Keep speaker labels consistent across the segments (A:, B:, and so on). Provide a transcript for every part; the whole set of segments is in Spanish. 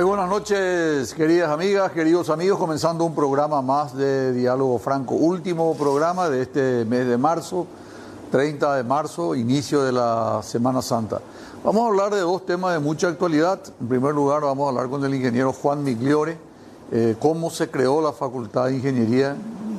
A: Muy buenas noches, queridas amigas, queridos amigos, comenzando un programa más de Diálogo Franco, último programa de este mes de marzo, 30 de marzo, inicio de la Semana Santa. Vamos a hablar de dos temas de mucha actualidad. En primer lugar, vamos a hablar con el ingeniero Juan Migliore, cómo se creó la Facultad de Ingeniería.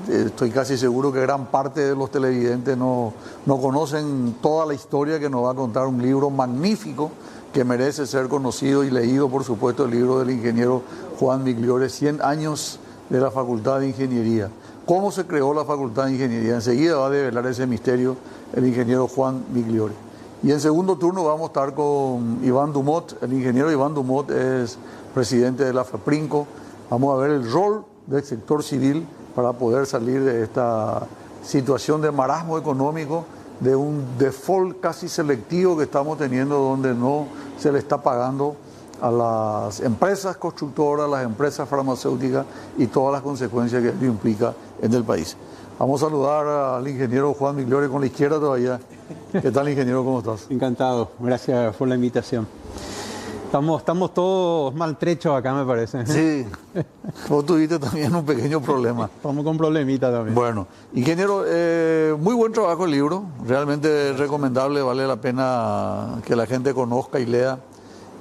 A: Estoy casi seguro que gran parte de los televidentes no conocen toda la historia que nos va a contar un libro magnífico que merece ser conocido y leído, por supuesto, el libro del ingeniero Juan Migliore, 100 años de la Facultad de Ingeniería. ¿Cómo se creó la Facultad de Ingeniería? Enseguida va a develar ese misterio el ingeniero Juan Migliore. Y en segundo turno vamos a estar con Iván Dumont. El ingeniero Iván Dumont es presidente de la FAPRINCO. Vamos a ver el rol del sector civil para poder salir de esta situación de marasmo económico, de un default casi selectivo que estamos teniendo, donde no se le está pagando a las empresas constructoras, a las empresas farmacéuticas y todas las consecuencias que ello implica en el país. Vamos a saludar al ingeniero Juan Migliore con la izquierda todavía. ¿Qué tal, ingeniero? ¿Cómo estás?
B: Encantado, gracias por la invitación. Estamos todos maltrechos acá, me parece.
A: Sí, vos tuviste también un pequeño problema.
B: Estamos con problemita también.
A: Bueno, ingeniero, muy buen trabajo el libro, realmente recomendable, vale la pena que la gente conozca y lea.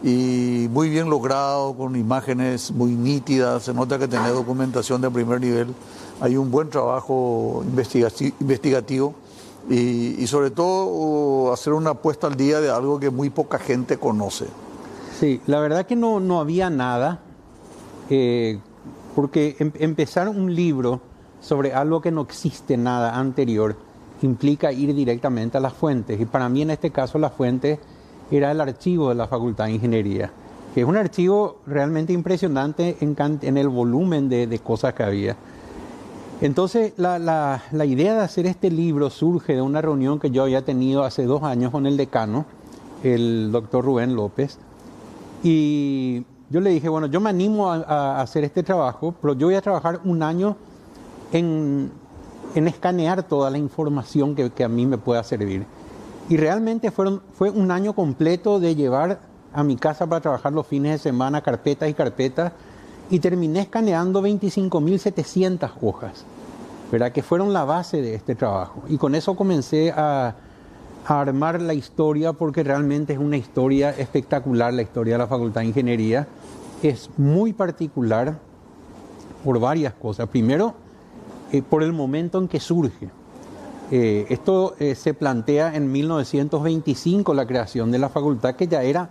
A: Y muy bien logrado, con imágenes muy nítidas, se nota que tiene documentación de primer nivel. Hay un buen trabajo investigativo y sobre todo hacer una puesta al día de algo que muy poca gente conoce.
B: Sí, la verdad que no había nada, porque empezar un libro sobre algo que no existe nada anterior implica ir directamente a las fuentes. Y para mí en este caso la fuente era el archivo de la Facultad de Ingeniería, que es un archivo realmente impresionante en el volumen de cosas que había. Entonces la idea de hacer este libro surge de una reunión que yo había tenido hace 2 años con el decano, el doctor Rubén López. Y yo le dije, bueno, yo me animo a hacer este trabajo, pero yo voy a trabajar 1 año en escanear toda la información que a mí me pueda servir. Y realmente fue 1 año completo de llevar a mi casa para trabajar los fines de semana carpetas y carpetas, y terminé escaneando 25.700 hojas, ¿verdad? Que fueron la base de este trabajo. Y con eso comencé a armar la historia, porque realmente es una historia espectacular, la historia de la Facultad de Ingeniería. Es muy particular por varias cosas. Primero, por el momento en que surge. Esto se plantea en 1925, la creación de la facultad, que ya era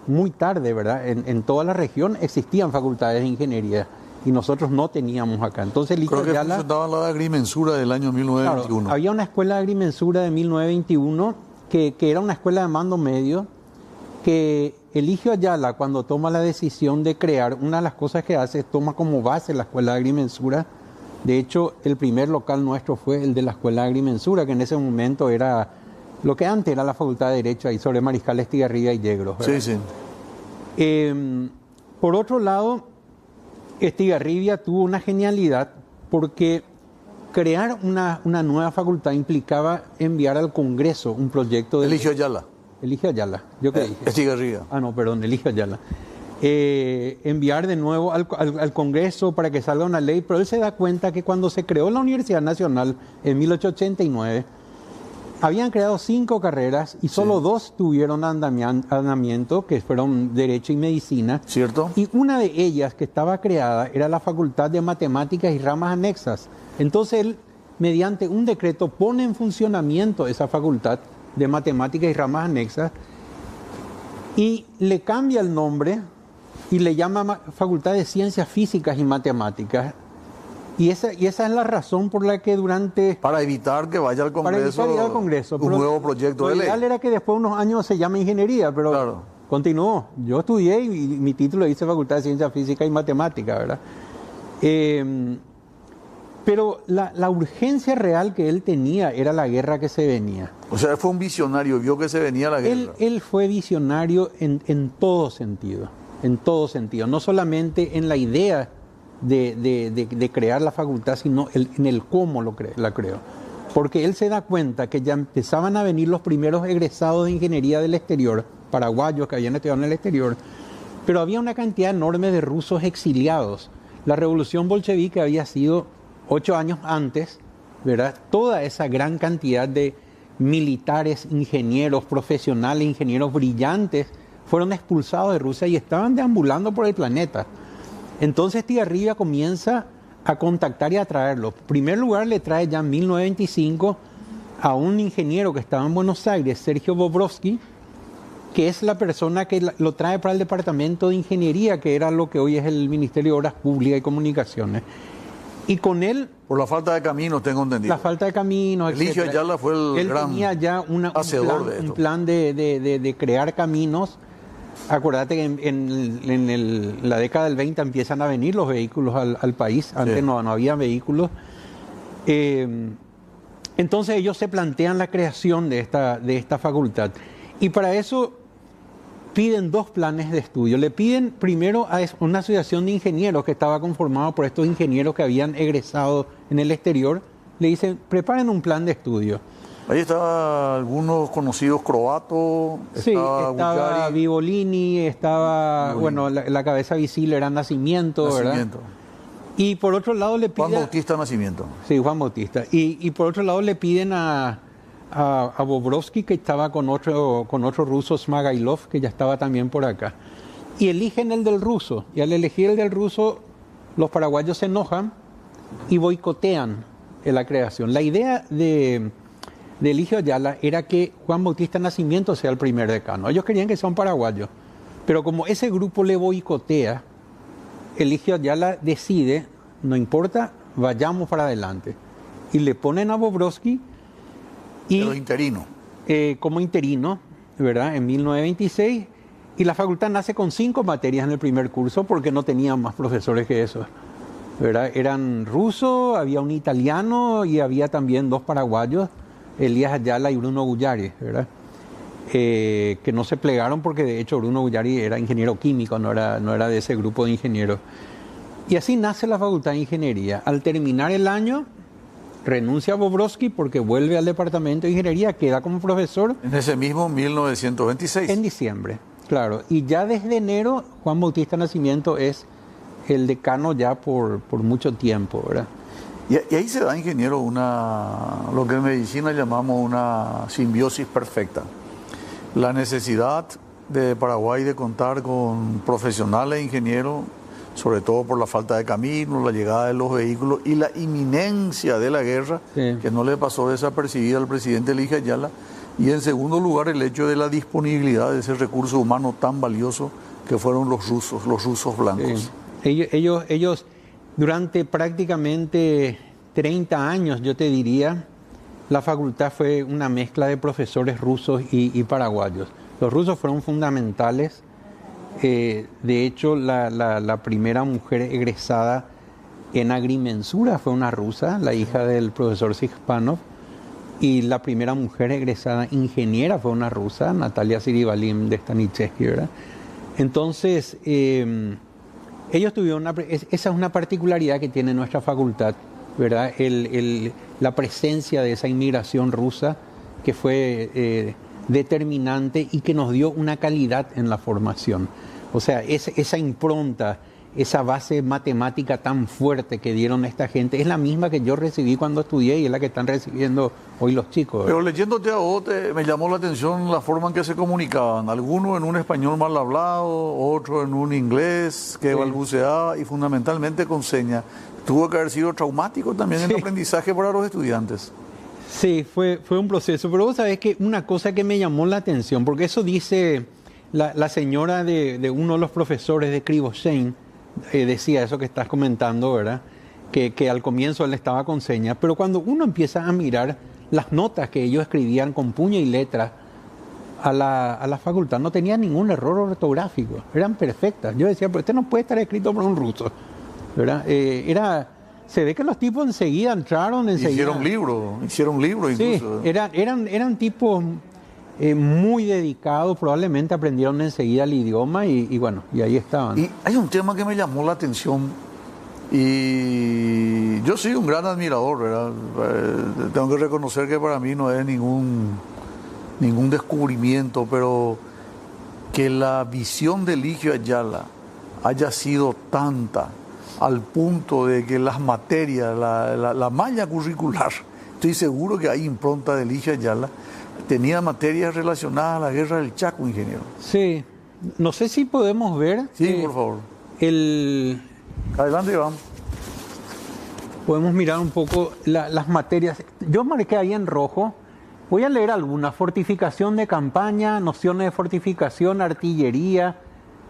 B: muy tarde, ¿verdad? En toda la región existían facultades de ingeniería y nosotros no teníamos acá. Entonces,
A: creo que funcionaba la agrimensura del año 1921.
B: Claro, había una escuela de agrimensura de 1921 que era una escuela de mando medio, que Eligio Ayala, cuando toma la decisión de crear, una de las cosas que hace es toma como base la escuela de agrimensura. De hecho, el primer local nuestro fue el de la escuela de agrimensura, que en ese momento era lo que antes era la Facultad de Derecho, ahí sobre Mariscal Estigarribia y Yegros, ¿verdad?
A: Sí, sí.
B: Por otro lado, Estigarribia tuvo una genialidad, porque crear una nueva facultad implicaba enviar al Congreso un proyecto de...
A: Eligio Ayala.
B: Eligio Ayala, ¿yo qué dije?
A: Estigarribia.
B: No, perdón, Eligio Ayala. Enviar de nuevo al Congreso para que salga una ley, pero él se da cuenta que cuando se creó la Universidad Nacional en 1889, habían creado 5 carreras y solo 2 tuvieron andamiento, que fueron Derecho y Medicina.
A: ¿Cierto?
B: Y una de ellas que estaba creada era la Facultad de Matemáticas y ramas anexas. Entonces él, mediante un decreto, pone en funcionamiento esa Facultad de Matemáticas y ramas anexas y le cambia el nombre y le llama Facultad de Ciencias Físicas y Matemáticas. Y esa es la razón por la que
A: Para evitar que vaya al Congreso, un nuevo proyecto de ley.
B: Lo ideal era que después de unos años se llame Ingeniería, pero claro, continuó. Yo estudié y mi título dice Facultad de Ciencias Físicas y Matemáticas, ¿verdad? Pero la urgencia real que él tenía era la guerra que se venía.
A: O sea, él fue un visionario, vio que se venía la guerra.
B: Él fue visionario en todo sentido, no solamente en la idea de crear la facultad, sino en el cómo la creó. Porque él se da cuenta que ya empezaban a venir los primeros egresados de ingeniería del exterior, paraguayos que habían estudiado en el exterior, pero había una cantidad enorme de rusos exiliados. La revolución bolchevique había sido 8 años antes, ¿verdad? Toda esa gran cantidad de militares, ingenieros, profesionales, ingenieros brillantes, fueron expulsados de Rusia y estaban deambulando por el planeta. Entonces Tigarribia comienza a contactar y a traerlos. En primer lugar le trae ya en 1925 a un ingeniero que estaba en Buenos Aires, Sergio Bobrovsky, que es la persona que lo trae para el departamento de ingeniería, que era lo que hoy es el Ministerio de Obras Públicas y Comunicaciones. Y con él...
A: Por la falta de caminos, tengo entendido.
B: La falta de caminos, etc.
A: Eligio Ayala fue el gran
B: tenía ya un plan de crear caminos. Acuérdate que en la década del 20 empiezan a venir los vehículos al país. Antes sí, no había vehículos. Entonces ellos se plantean la creación de esta facultad. Y para eso piden 2 planes de estudio. Le piden primero a una asociación de ingenieros que estaba conformada por estos ingenieros que habían egresado en el exterior. Le dicen, preparen un plan de estudio.
A: Ahí estaban algunos conocidos croatos.
B: Sí, estaba Vivolini, estaba, bueno, la cabeza visible era Nacimiento, ¿verdad? Y por otro lado le piden...
A: Juan Bautista Nacimiento.
B: Sí, Juan Bautista. Y por otro lado le piden a Bobrovsky, que estaba con otro ruso, Smagailov, que ya estaba también por acá. Y eligen el del ruso. Y al elegir el del ruso, los paraguayos se enojan y boicotean la creación. La idea de Eligio Ayala era que Juan Bautista Nacimiento sea el primer decano. Ellos querían que sea un paraguayo. Pero como ese grupo le boicotea, Eligio Ayala decide, no importa, vayamos para adelante. Y le ponen a Bobrovsky...
A: Pero interino.
B: Como interino, ¿verdad? En 1926. Y la facultad nace con 5 materias en el primer curso porque no tenían más profesores que eso, ¿verdad? Eran rusos, había un italiano y había también 2 paraguayos, Elías Ayala y Bruno Guyari, ¿verdad? Que no se plegaron porque de hecho Bruno Guyari era ingeniero químico, no era de ese grupo de ingenieros. Y así nace la Facultad de Ingeniería. Al terminar el año, renuncia a Bobrovsky porque vuelve al departamento de ingeniería, queda como profesor.
A: En ese mismo 1926.
B: En diciembre, claro. Y ya desde enero, Juan Bautista Nacimiento es el decano ya por mucho tiempo, ¿verdad?
A: Y ahí se da, ingeniero, lo que en medicina llamamos una simbiosis perfecta. La necesidad de Paraguay de contar con profesionales ingenieros, sobre todo por la falta de caminos, la llegada de los vehículos y la inminencia de la guerra, sí, que no le pasó desapercibida al presidente Eligio Ayala. Y en segundo lugar, el hecho de la disponibilidad de ese recurso humano tan valioso que fueron los rusos blancos.
B: Sí. Ellos durante prácticamente 30 años, yo te diría, la facultad fue una mezcla de profesores rusos y paraguayos. Los rusos fueron fundamentales. De hecho, la primera mujer egresada en agrimensura fue una rusa, la hija del profesor Sixpanov, y la primera mujer egresada ingeniera fue una rusa, Natalia Siribalim de Stanichevsky, ¿verdad? Entonces, ellos tuvieron esa es una particularidad que tiene nuestra facultad, ¿verdad? La presencia de esa inmigración rusa que fue determinante y que nos dio una calidad en la formación. O sea, esa impronta, esa base matemática tan fuerte que dieron a esta gente es la misma que yo recibí cuando estudié y es la que están recibiendo hoy los chicos.
A: Pero leyéndote a vos me llamó la atención la forma en que se comunicaban. Algunos en un español mal hablado, otros en un inglés que balbuceaba y fundamentalmente con señas. Tuvo que haber sido traumático también el aprendizaje para los estudiantes.
B: Sí, fue un proceso. Pero vos sabés que una cosa que me llamó la atención, porque eso dice la señora de uno de los profesores de Krivoshein, decía eso que estás comentando, ¿verdad? Que al comienzo él estaba con señas, pero cuando uno empieza a mirar las notas que ellos escribían con puño y letra a la facultad, no tenía ningún error ortográfico, eran perfectas. Yo decía, pero este no puede estar escrito por un ruso, ¿verdad? Se ve que los tipos enseguida entraron,
A: hicieron libro incluso.
B: Sí, eran tipos muy dedicados, probablemente aprendieron enseguida el idioma y bueno, y ahí estaban.
A: Y hay un tema que me llamó la atención y yo soy un gran admirador, ¿verdad? Tengo que reconocer que para mí no es ningún descubrimiento, pero que la visión de Eligio Ayala haya sido tanta al punto de que las materias, la malla curricular, estoy seguro que hay impronta de Eligio Ayala, tenía materias relacionadas a la guerra del Chaco, ingeniero.
B: Sí, no sé si podemos ver.
A: Sí, por favor. Adelante, Iván.
B: Podemos mirar un poco las materias. Yo marqué ahí en rojo. Voy a leer algunas. Fortificación de campaña, nociones de fortificación, artillería,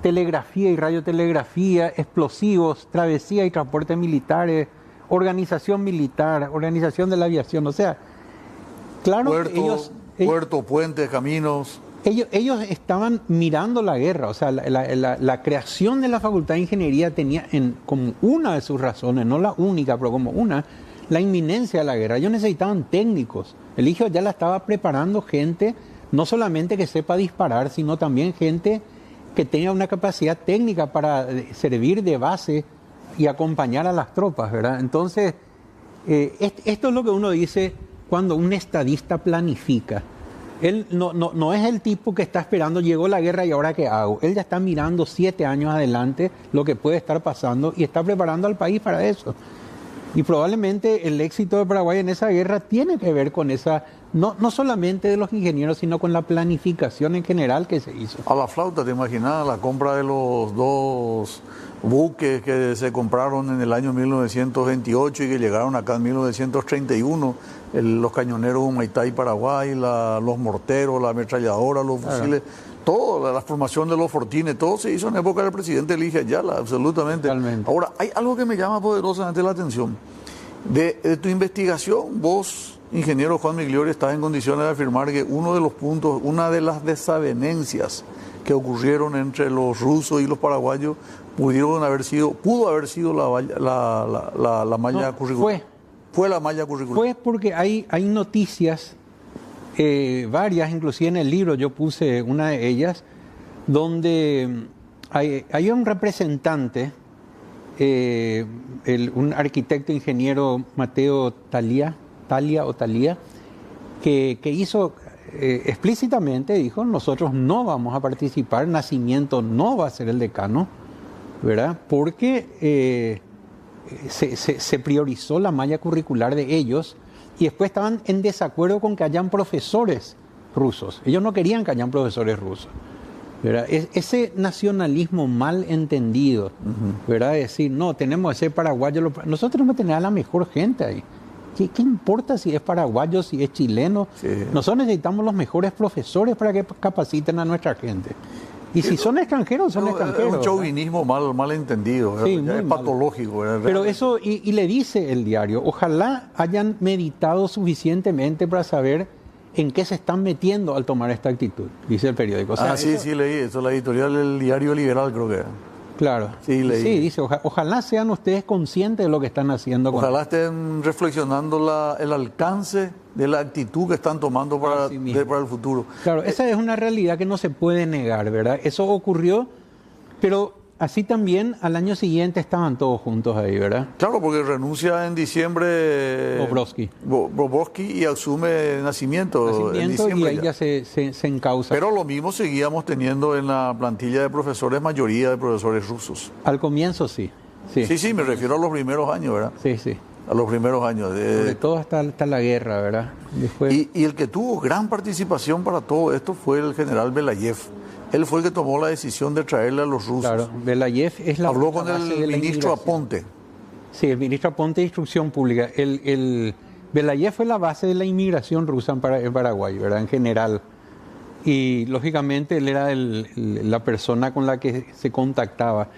B: telegrafía y radiotelegrafía, explosivos, travesía y transporte militares, organización militar, organización de la aviación. O sea, claro,
A: puerto, puentes, caminos.
B: Ellos estaban mirando la guerra. O sea, la creación de la Facultad de Ingeniería tenía como una de sus razones, no la única, pero como una, la inminencia de la guerra. Ellos necesitaban técnicos. Eligio ya la estaba preparando gente, no solamente que sepa disparar, sino también gente que tenga una capacidad técnica para servir de base y acompañar a las tropas, ¿verdad? Entonces, esto es lo que uno dice cuando un estadista planifica. Él no es el tipo que está esperando, llegó la guerra y ahora qué hago. Él ya está mirando 7 años adelante lo que puede estar pasando y está preparando al país para eso. Y probablemente el éxito de Paraguay en esa guerra tiene que ver con esa, no solamente de los ingenieros, sino con la planificación en general que se hizo.
A: A la flauta, ¿te imaginas? La compra de los 2 buques que se compraron en el año 1928 y que llegaron acá en 1931, los cañoneros Humaitá y Paraguay, los morteros, la ametralladora, los fusiles, toda la formación de los fortines, todo se hizo en época del presidente Eligio Ayala, absolutamente.
B: Totalmente.
A: Ahora, hay algo que me llama poderosamente la atención. De tu investigación, vos, ingeniero Juan Migliori, estás en condiciones de afirmar que uno de los puntos, una de las desavenencias que ocurrieron entre los rusos y los paraguayos pudo haber sido la malla curricular. Fue la malla curricular.
B: Fue porque hay noticias, varias, inclusive en el libro yo puse una de ellas, donde hay un representante, un arquitecto ingeniero Mateo Talia, que hizo explícitamente, dijo, nosotros no vamos a participar, Nacimiento no va a ser el decano, ¿verdad? Porque se priorizó la malla curricular de ellos y después estaban en desacuerdo con que hayan profesores rusos. Ellos no querían que hayan profesores rusos, ¿verdad? Ese nacionalismo mal entendido, ¿verdad? Decir, no, tenemos ese paraguayo, nosotros tenemos que tener a la mejor gente ahí. ¿Qué importa si es paraguayo, si es chileno? Sí. Nosotros necesitamos los mejores profesores para que capaciten a nuestra gente. Y si son extranjeros, son extranjeros.
A: Es un chauvinismo mal entendido,
B: sí,
A: es patológico.
B: Pero eso, y le dice el diario, ojalá hayan meditado suficientemente para saber en qué se están metiendo al tomar esta actitud, dice el periódico. O sea,
A: sí, leí eso, la editorial del Diario Liberal creo que era.
B: Claro.
A: Sí, leí.
B: Sí, dice, ojalá sean ustedes conscientes de lo que están haciendo.
A: Ojalá estén reflexionando el alcance de la actitud que están tomando para el futuro.
B: Claro, esa es una realidad que no se puede negar, ¿verdad? Eso ocurrió, pero así también al año siguiente estaban todos juntos ahí, ¿verdad?
A: Claro, porque renuncia en diciembre Bobrovsky y asume Nacimiento en diciembre.
B: Y ahí ya se encausa.
A: Pero lo mismo seguíamos teniendo en la plantilla de profesores, mayoría de profesores rusos.
B: Al comienzo sí.
A: Sí, me refiero a los primeros años, ¿verdad?
B: Sí.
A: A los primeros años.
B: Sobre todo hasta la guerra, ¿verdad? Después...
A: Y el que tuvo gran participación para todo esto fue el general Belayev. Él fue el que tomó la decisión de traerle a los rusos.
B: Claro, Belayev es la...
A: Habló con el ministro Aponte.
B: Sí, el ministro Aponte de Instrucción Pública. Belayev fue la base de la inmigración rusa en Paraguay, ¿verdad? En general. Y lógicamente él era la persona con la que se contactaba.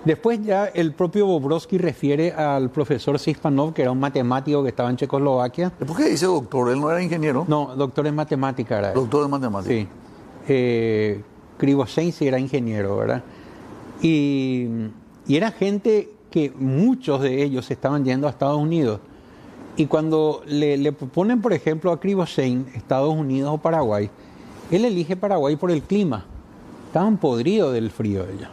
B: Después ya el propio Bobrovsky refiere al profesor Sispanov, que era un matemático que estaba en Checoslovaquia.
A: ¿Por qué dice doctor? ¿Él no era ingeniero?
B: No, doctor en matemática era él.
A: Doctor en matemática.
B: Sí. Krivoshein era ingeniero, ¿verdad? Y era gente que muchos de ellos estaban yendo a Estados Unidos. Y cuando le proponen, por ejemplo, a Krivoshein, Estados Unidos o Paraguay, él elige Paraguay por el clima. Estaban podridos del frío ellos.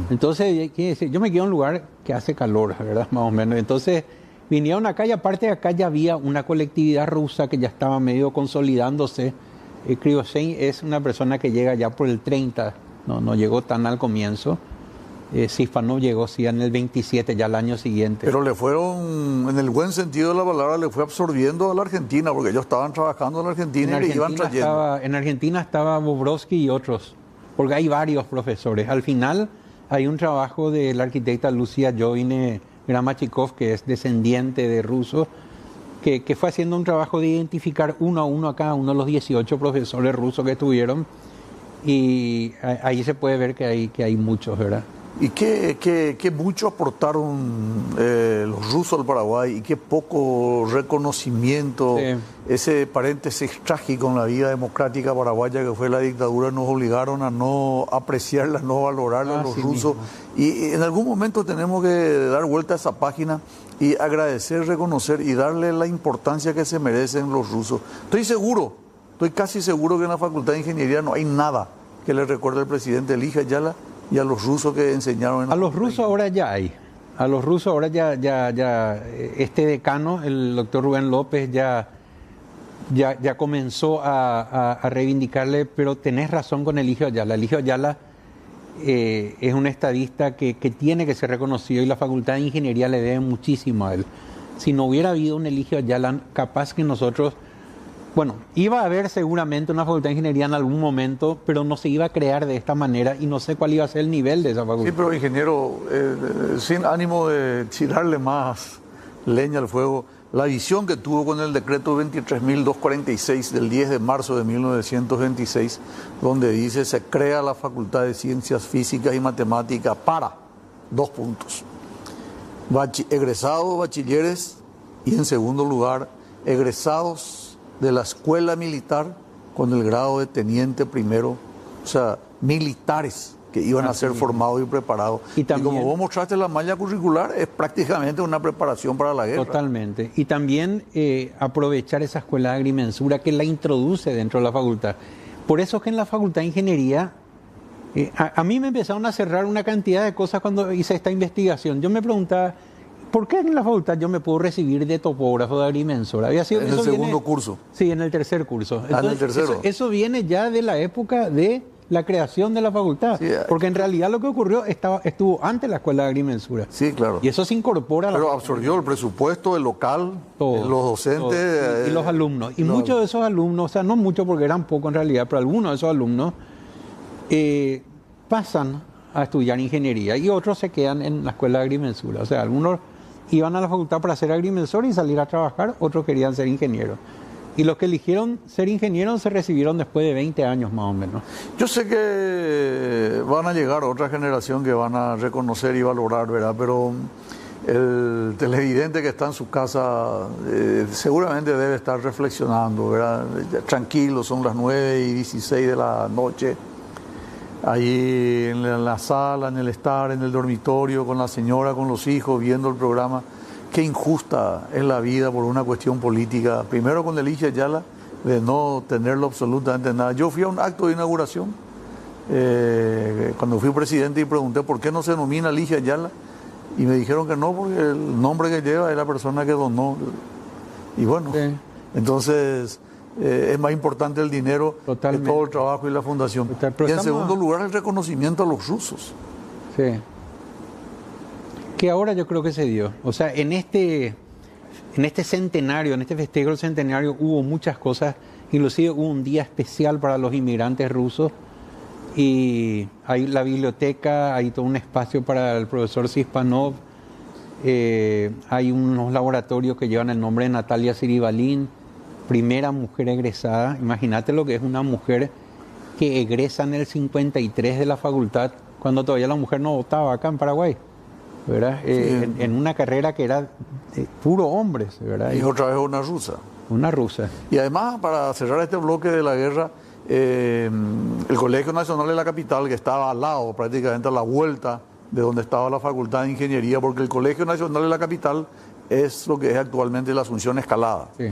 B: Entonces, yo me quedo en un lugar que hace calor, ¿verdad? Más o menos. Entonces, vinieron acá y aparte de acá ya había una colectividad rusa que ya estaba medio consolidándose. Krivoshein es una persona que llega ya por el 30 no llegó tan al comienzo. Sispanov llegó sí en el 27, ya el año siguiente.
A: Pero le fueron, en el buen sentido de la palabra, le fue absorbiendo a la Argentina, porque ellos estaban trabajando en la Argentina y le iban trayendo.
B: En Argentina estaba Bobrovsky y otros, porque hay varios profesores. Al final hay un trabajo de la arquitecta Lucia Jovine Gramachikov, que es descendiente de rusos, que fue haciendo un trabajo de identificar uno a uno a cada uno de los 18 profesores rusos que estuvieron, y ahí se puede ver que hay muchos, ¿verdad?
A: Y qué mucho aportaron los rusos al Paraguay y qué poco reconocimiento, sí. Ese paréntesis trágico en la vida democrática paraguaya que fue la dictadura, nos obligaron a no apreciarla, no valorarla los rusos. Y en algún momento tenemos que dar vuelta a esa página y agradecer, reconocer y darle la importancia que se merecen los rusos. Estoy casi seguro que en la Facultad de Ingeniería no hay nada que le recuerde al presidente Elijah Ayala y a los rusos que enseñaron.
B: A los rusos ahora ya hay. A los rusos ahora ya este decano, el doctor Rubén López, ya comenzó a reivindicarle, pero tenés razón con Elijah Ayala. Elijah Ayala es un estadista que tiene que ser reconocido y la Facultad de Ingeniería le debe muchísimo a él. Si no hubiera habido un Elijah Ayala, capaz que nosotros... Bueno, iba a haber seguramente una facultad de ingeniería en algún momento, pero no se iba a crear de esta manera y no sé cuál iba a ser el nivel de esa facultad.
A: Sí, pero ingeniero, sin ánimo de tirarle más leña al fuego, la visión que tuvo con el decreto 23.246 del 10 de marzo de 1926, donde dice se crea la Facultad de Ciencias Físicas y Matemáticas para, 2 puntos, egresados bachilleres y en segundo lugar, egresados de la escuela militar con el grado de teniente primero, o sea, militares que iban a ser formados y preparados. Y como vos mostraste, la malla curricular es prácticamente una preparación para la guerra.
B: Totalmente. Y también aprovechar esa escuela de agrimensura que la introduce dentro de la facultad. Por eso es que en la Facultad de Ingeniería, a mí me empezaron a cerrar una cantidad de cosas cuando hice esta investigación. Yo me preguntaba, ¿por qué en la facultad yo me puedo recibir de topógrafo, de agrimensor?
A: En el segundo curso.
B: Sí, en el tercer curso. Entonces,
A: en el tercero.
B: Eso viene ya de la época de la creación de la facultad. Sí, porque en realidad lo que ocurrió estuvo antes de la escuela de agrimensura.
A: Sí, claro.
B: Y eso se incorpora a
A: Pero absorbió el presupuesto, el local, los docentes.
B: Y los alumnos. Y muchos de esos alumnos, o sea, no muchos porque eran pocos en realidad, pero algunos de esos alumnos pasan a estudiar ingeniería y otros se quedan en la escuela de agrimensura. O sea, algunos iban a la facultad para ser agrimensor y salir a trabajar, otros querían ser ingenieros. Y los que eligieron ser ingenieros se recibieron después de 20 años más o menos.
A: Yo sé que van a llegar otra generación que van a reconocer y valorar, ¿verdad? Pero el televidente que está en su casa seguramente debe estar reflexionando, ¿verdad? Tranquilo, son las 9:16 de la noche. Ahí en la sala, en el estar, en el dormitorio, con la señora, con los hijos, viendo el programa. Qué injusta es la vida por una cuestión política. Primero con Elijah Ayala, de no tenerlo absolutamente nada. Yo fui a un acto de inauguración, cuando fui presidente, y pregunté por qué no se nomina Elijah Ayala. Y me dijeron que no, porque el nombre que lleva es la persona que donó. Y bueno, sí. Entonces... es más importante el dinero que todo el trabajo y la fundación. Y en segundo lugar, el reconocimiento a los rusos.
B: Sí. Que ahora yo creo que se dio. O sea, en este centenario, en este festejo del centenario, hubo muchas cosas. Inclusive hubo un día especial para los inmigrantes rusos. Y hay la biblioteca, hay todo un espacio para el profesor Sispanov. Hay unos laboratorios que llevan el nombre de Natalia Siribalín, primera mujer egresada. Imagínate lo que es una mujer que egresa en el 53 de la facultad, cuando todavía la mujer no votaba acá en Paraguay, ¿verdad? Sí. En una carrera que era de puro hombres, ¿verdad?
A: Y otra vez una rusa.
B: Una rusa.
A: Y además, para cerrar este bloque de la guerra, el Colegio Nacional de la Capital, que estaba al lado, prácticamente a la vuelta de donde estaba la Facultad de Ingeniería, porque el Colegio Nacional de la Capital es lo que es actualmente la Asunción Escalada. Sí.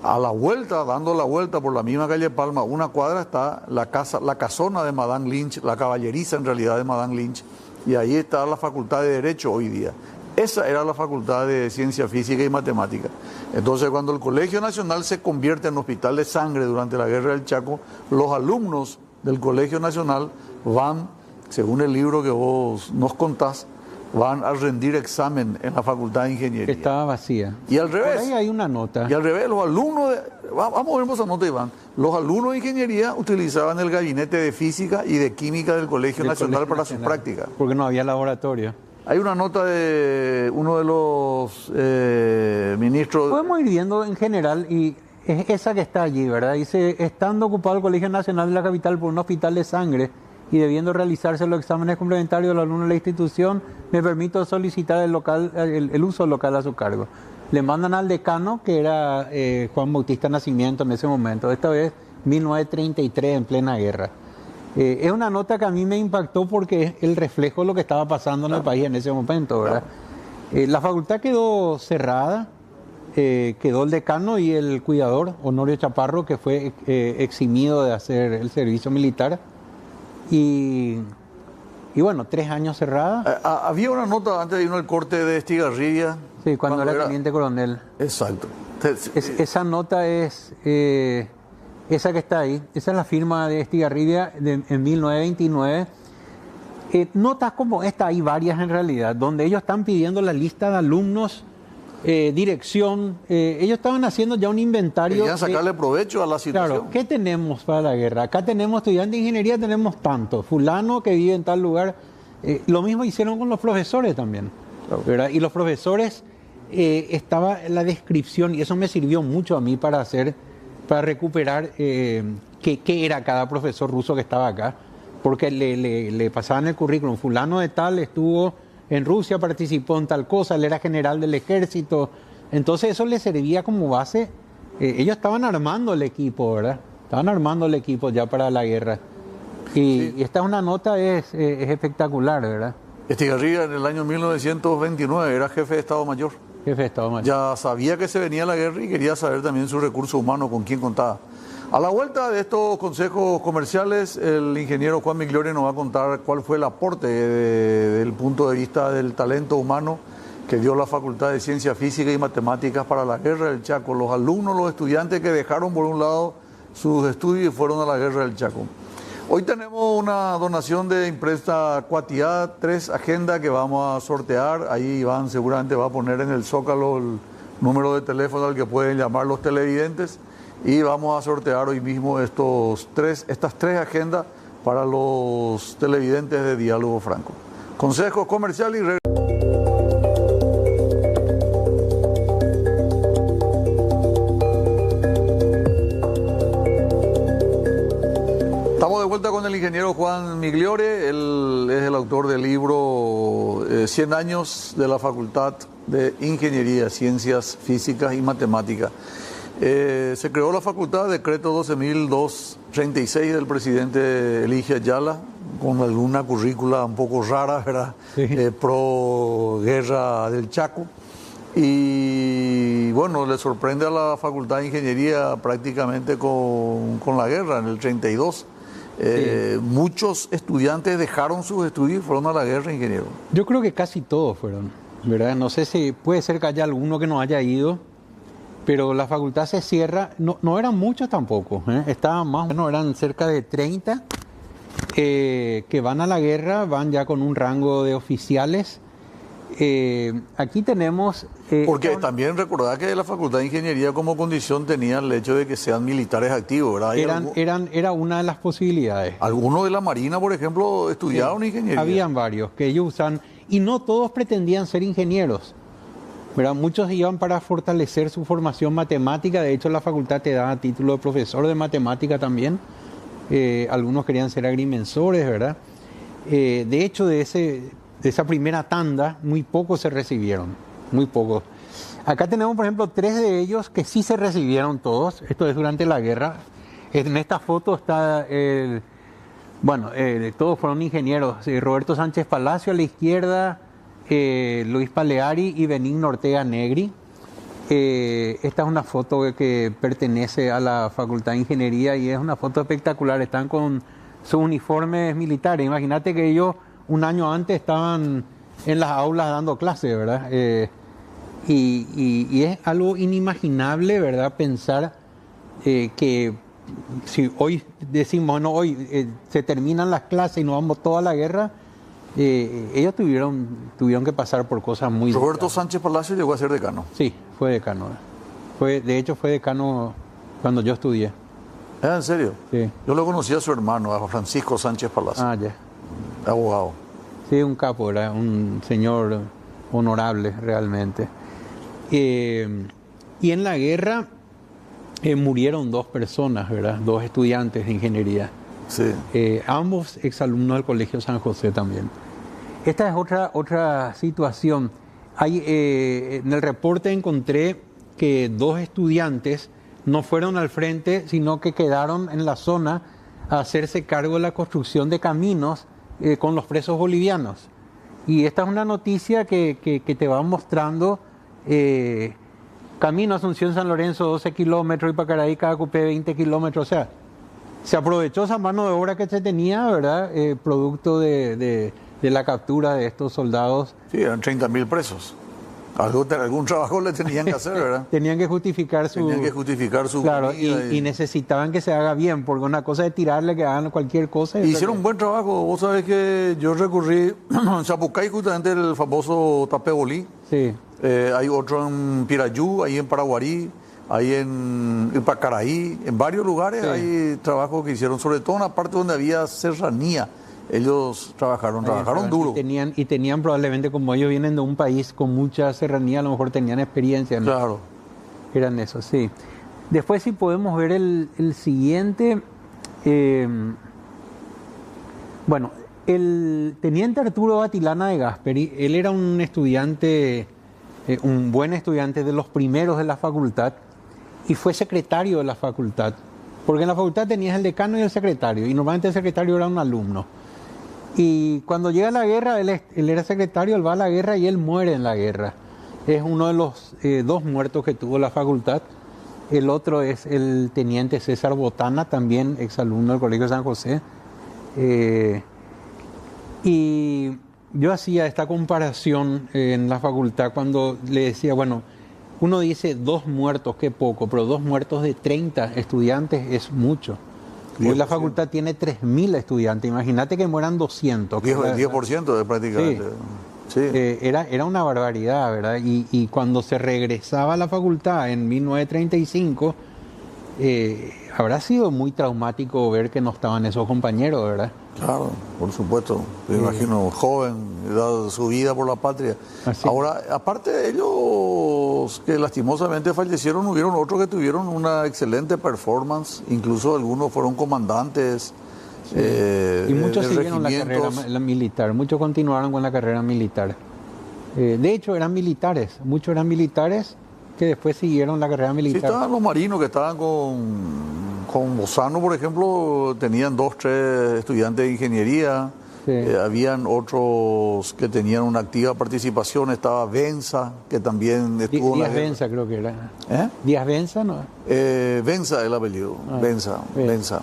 A: A la vuelta, dando la vuelta por la misma calle Palma, una cuadra, está la casona de Madame Lynch, la caballeriza en realidad de Madame Lynch, y ahí está la Facultad de Derecho hoy día. Esa era la Facultad de Ciencia Física y Matemática. Entonces, cuando el Colegio Nacional se convierte en hospital de sangre durante la Guerra del Chaco, los alumnos del Colegio Nacional van según el libro que vos nos contás, van a rendir examen en la Facultad de Ingeniería.
B: Estaba vacía.
A: Y al revés.
B: Por ahí hay una nota.
A: Y al revés, los alumnos, vamos a ver esa nota, Iván. Los alumnos de ingeniería utilizaban el gabinete de física y de química del Colegio Nacional para sus prácticas.
B: Porque no había laboratorio.
A: Hay una nota de uno de los ministros.
B: Podemos ir viendo en general, y es esa que está allí, ¿verdad? Dice, estando ocupado el Colegio Nacional de la capital por un hospital de sangre y debiendo realizarse los exámenes complementarios del alumno de la institución, me permito solicitar el uso local a su cargo. Le mandan al decano, que era Juan Bautista Nacimiento en ese momento, esta vez 1933, en plena guerra. Es una nota que a mí me impactó porque es el reflejo de lo que estaba pasando en el país en ese momento, ¿verdad? La facultad quedó cerrada, quedó el decano y el cuidador, Honorio Chaparro, que fue eximido de hacer el servicio militar. Y bueno, 3 años cerrada.
A: Había una nota antes de irnos al corte de Estigarribia.
B: Sí, cuando era teniente coronel.
A: Exacto.
B: Esa nota es esa que está ahí. Esa es la firma de Estigarribia en 1929. Notas como esta, hay varias en realidad, donde ellos están pidiendo la lista de alumnos, dirección. Ellos estaban haciendo ya un inventario.
A: Querían sacarle provecho a la situación.
B: Claro, ¿qué tenemos para la guerra? Acá tenemos estudiantes de ingeniería, tenemos tanto. Fulano que vive en tal lugar. Lo mismo hicieron con los profesores también. Claro. ¿Verdad? Y los profesores, estaba la descripción, y eso me sirvió mucho a mí para recuperar qué era cada profesor ruso que estaba acá. Porque le pasaban el currículum. Fulano de tal estuvo en Rusia, participó en tal cosa, él era general del ejército. Entonces eso le servía como base. Ellos estaban armando el equipo, ¿verdad? Estaban armando el equipo ya para la guerra. Y esta es una nota, es espectacular, ¿verdad?
A: Estigarribia en el año 1929 era jefe de Estado Mayor.
B: Jefe de Estado Mayor.
A: Ya sabía que se venía la guerra y quería saber también su recurso humano, con quién contaba. A la vuelta de estos consejos comerciales, el ingeniero Juan Migliore nos va a contar cuál fue el aporte del punto de vista del talento humano que dio la Facultad de Ciencias Físicas y Matemáticas para la Guerra del Chaco. Los alumnos, los estudiantes que dejaron por un lado sus estudios y fueron a la Guerra del Chaco. Hoy tenemos una donación de imprenta Cuatiá, 3 agendas que vamos a sortear. Ahí Iván seguramente va a poner en el zócalo el número de teléfono al que pueden llamar los televidentes. Y vamos a sortear hoy mismo estas 3 agendas para los televidentes de Diálogo Franco. Consejos comerciales y Estamos de vuelta con el ingeniero Juan Migliore. Él es el autor del libro 100 años de la Facultad de Ingeniería, Ciencias Físicas y Matemáticas. Se creó la facultad, decreto 12.236 del presidente Eligio Ayala, con alguna currícula un poco rara, ¿verdad? Sí. Pro guerra del Chaco. Y bueno, le sorprende a la Facultad de Ingeniería prácticamente con la guerra en el 32. Sí. Muchos estudiantes dejaron sus estudios y fueron a la guerra, ingeniero.
B: Yo creo que casi todos fueron, ¿verdad? No sé si puede ser que haya alguno que no haya ido. Pero la facultad se cierra, no eran muchos tampoco, estaban más o menos, eran cerca de 30 que van a la guerra, van ya con un rango de oficiales. Aquí tenemos...
A: Porque también recordad que la Facultad de Ingeniería como condición tenía el hecho de que sean militares activos, ¿verdad?
B: Era una de las posibilidades.
A: Algunos de la Marina, por ejemplo, estudiaron ingeniería.
B: Habían varios que ellos usan, y no todos pretendían ser ingenieros. ¿Verdad? Muchos iban para fortalecer su formación matemática. De hecho, la facultad te da título de profesor de matemática también. Algunos querían ser agrimensores, ¿verdad? De hecho, de esa primera tanda, muy pocos se recibieron. Muy pocos. Acá tenemos, por ejemplo, 3 de ellos que sí se recibieron todos. Esto es durante la guerra. En esta foto está... todos fueron ingenieros. Roberto Sánchez Palacio a la izquierda... Luis Paleari y Benigno Ortega Negri. Esta es una foto que pertenece a la Facultad de Ingeniería y es una foto espectacular. Están con sus uniformes militares. Imagínate que ellos un año antes estaban en las aulas dando clases, ¿verdad? Y es algo inimaginable, ¿verdad? Pensar que si hoy decimos, no, hoy se terminan las clases y nos vamos toda la guerra, ellos tuvieron que pasar por cosas muy
A: Roberto
B: duras.
A: Sánchez Palacio llegó a ser decano.
B: Sí, fue decano. De hecho, fue decano cuando yo estudié.
A: ¿En serio?
B: Sí.
A: Yo lo conocí a su hermano, a Francisco Sánchez Palacio,
B: Ah, ya.
A: abogado.
B: Sí, un capo, era un señor honorable realmente. Y en la guerra murieron 2 personas, ¿verdad? 2 estudiantes de ingeniería.
A: Sí.
B: Ambos exalumnos del Colegio San José también. Esta es otra situación. En el reporte encontré que 2 estudiantes no fueron al frente, sino que quedaron en la zona a hacerse cargo de la construcción de caminos con los presos bolivianos. Y esta es una noticia que te va mostrando camino Asunción-San Lorenzo 12 kilómetros y Pacaraí Cacupé 20 kilómetros. O sea, se aprovechó esa mano de obra que se tenía, ¿verdad? Producto de la captura de estos soldados.
A: Sí, eran 30.000 presos. Algún trabajo le tenían que hacer, ¿verdad?
B: Tenían que justificar su... Claro,
A: vida
B: y necesitaban que se haga bien, porque una cosa es tirarle que hagan cualquier cosa.
A: Hicieron un buen trabajo. Vos sabés que yo recurrí en Chapucay, justamente el famoso Tapebolí.
B: Sí.
A: Hay otro en Pirayú, ahí en Paraguarí, ahí en Pacaraí. En varios lugares
B: Sí.
A: hay trabajos que hicieron, sobre todo en la parte donde había serranía. Ellos trabajaron duro.
B: Y tenían probablemente, como ellos vienen de un país con mucha serranía, a lo mejor tenían experiencia, ¿no?
A: Claro.
B: Eran eso, sí. Después si podemos ver el siguiente. Bueno, el teniente Arturo Batilana de Gasperi, él era un estudiante, un buen estudiante de los primeros de la facultad y fue secretario de la facultad. Porque en la facultad tenías el decano y el secretario, y normalmente el secretario era un alumno. Y cuando llega la guerra, él era secretario, él va a la guerra y él muere en la guerra. Es uno de los 2 muertos que tuvo la facultad. El otro es el teniente César Botana, también exalumno del Colegio San José. Y yo hacía esta comparación en la facultad cuando le decía, bueno, uno dice 2 muertos, qué poco, pero 2 muertos de 30 estudiantes es mucho. Hoy la facultad tiene 3.000 estudiantes, imagínate que mueran 200.
A: 10% de prácticamente. Sí.
B: Era una barbaridad, ¿verdad? Y cuando se regresaba a la facultad en 1935, habrá sido muy traumático ver que no estaban esos compañeros, ¿verdad?
A: Claro, por supuesto. Me imagino, joven, dado su vida por la patria.
B: Así.
A: Ahora, aparte de ellos que lastimosamente fallecieron, hubieron otros que tuvieron una excelente performance. Incluso algunos fueron comandantes.
B: Sí. Y muchos
A: de
B: siguieron la carrera militar, muchos continuaron con la carrera militar. De hecho, eran militares, muchos eran militares que después siguieron la carrera militar.
A: Sí, estaban los marinos que estaban con Bozano, por ejemplo, tenían 2, 3 estudiantes de ingeniería.
B: Sí.
A: Habían otros que tenían una activa participación. Estaba Benza, que también estuvo en la
B: Díaz
A: guerra.
B: Benza creo que era.
A: ¿Eh?
B: Díaz Benza, ¿no?
A: Benza el apellido.
B: Ah,
A: Benza.
B: sí.
A: Benza.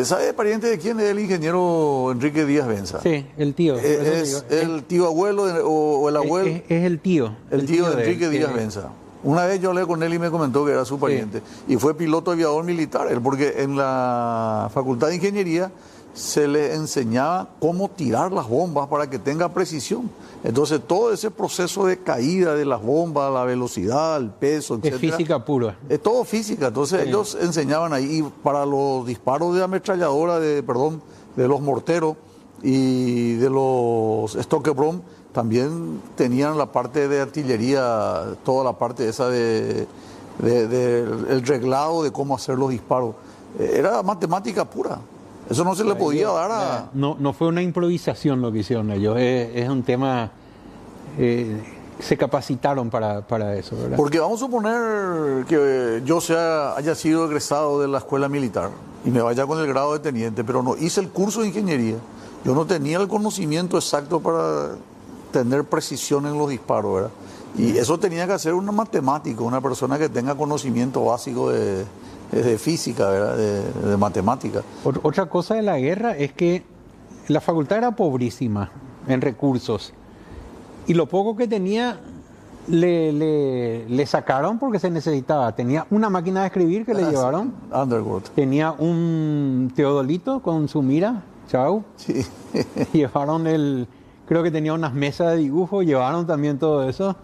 A: ¿Sabe pariente de quién es el ingeniero Enrique Díaz Benza?
B: Sí, el tío.
A: ¿Es el tío abuelo o el abuelo?
B: Es el tío.
A: El tío de Enrique Díaz Benza. Una vez yo hablé con él y me comentó que era su pariente. Sí. Y fue piloto aviador militar, él, porque en la Facultad de Ingeniería se le enseñaba cómo tirar las bombas para que tenga precisión. Entonces todo ese proceso de caída de las bombas, la velocidad, el peso, etc.
B: Es física pura.
A: Es todo física. Entonces ellos enseñaban ahí. Y para los disparos de ametralladora, de los morteros y de los Stockebrom, también tenían la parte de artillería, toda la parte esa el reglado de cómo hacer los disparos. Era matemática pura. Eso no se le podía dar a...
B: No fue una improvisación lo que hicieron ellos, es un tema... se capacitaron para eso, ¿verdad?
A: Porque vamos a suponer que yo haya sido egresado de la escuela militar y me vaya con el grado de teniente, pero no hice el curso de ingeniería. Yo no tenía el conocimiento exacto para tener precisión en los disparos, ¿verdad? Y eso tenía que hacer un matemático, una persona que tenga conocimiento básico de física, ¿verdad? De matemática.
B: Otra cosa de la guerra es que la facultad era pobrísima en recursos y lo poco que tenía Le sacaron porque se necesitaba. Tenía una máquina de escribir que le llevaron.
A: Underwood.
B: Tenía un teodolito con su mira. Chau.
A: Sí.
B: Llevaron creo que tenía unas mesas de dibujo, llevaron también todo eso.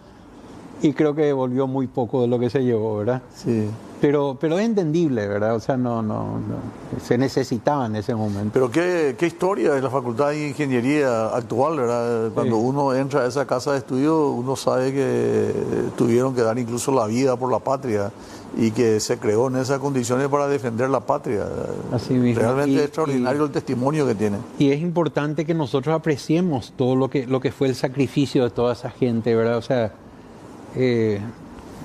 B: Y creo que devolvió muy poco de lo que se llevó, ¿verdad?
A: Sí.
B: Pero es entendible, ¿verdad? O sea, no se necesitaba en ese momento.
A: Pero qué historia es la Facultad de Ingeniería actual, ¿verdad? Cuando uno entra a esa casa de estudio, uno sabe que tuvieron que dar incluso la vida por la patria y que se creó en esas condiciones para defender la patria.
B: Así mismo.
A: Realmente es extraordinario el testimonio que tiene.
B: Y es importante que nosotros apreciemos todo lo que fue el sacrificio de toda esa gente, ¿verdad? O sea,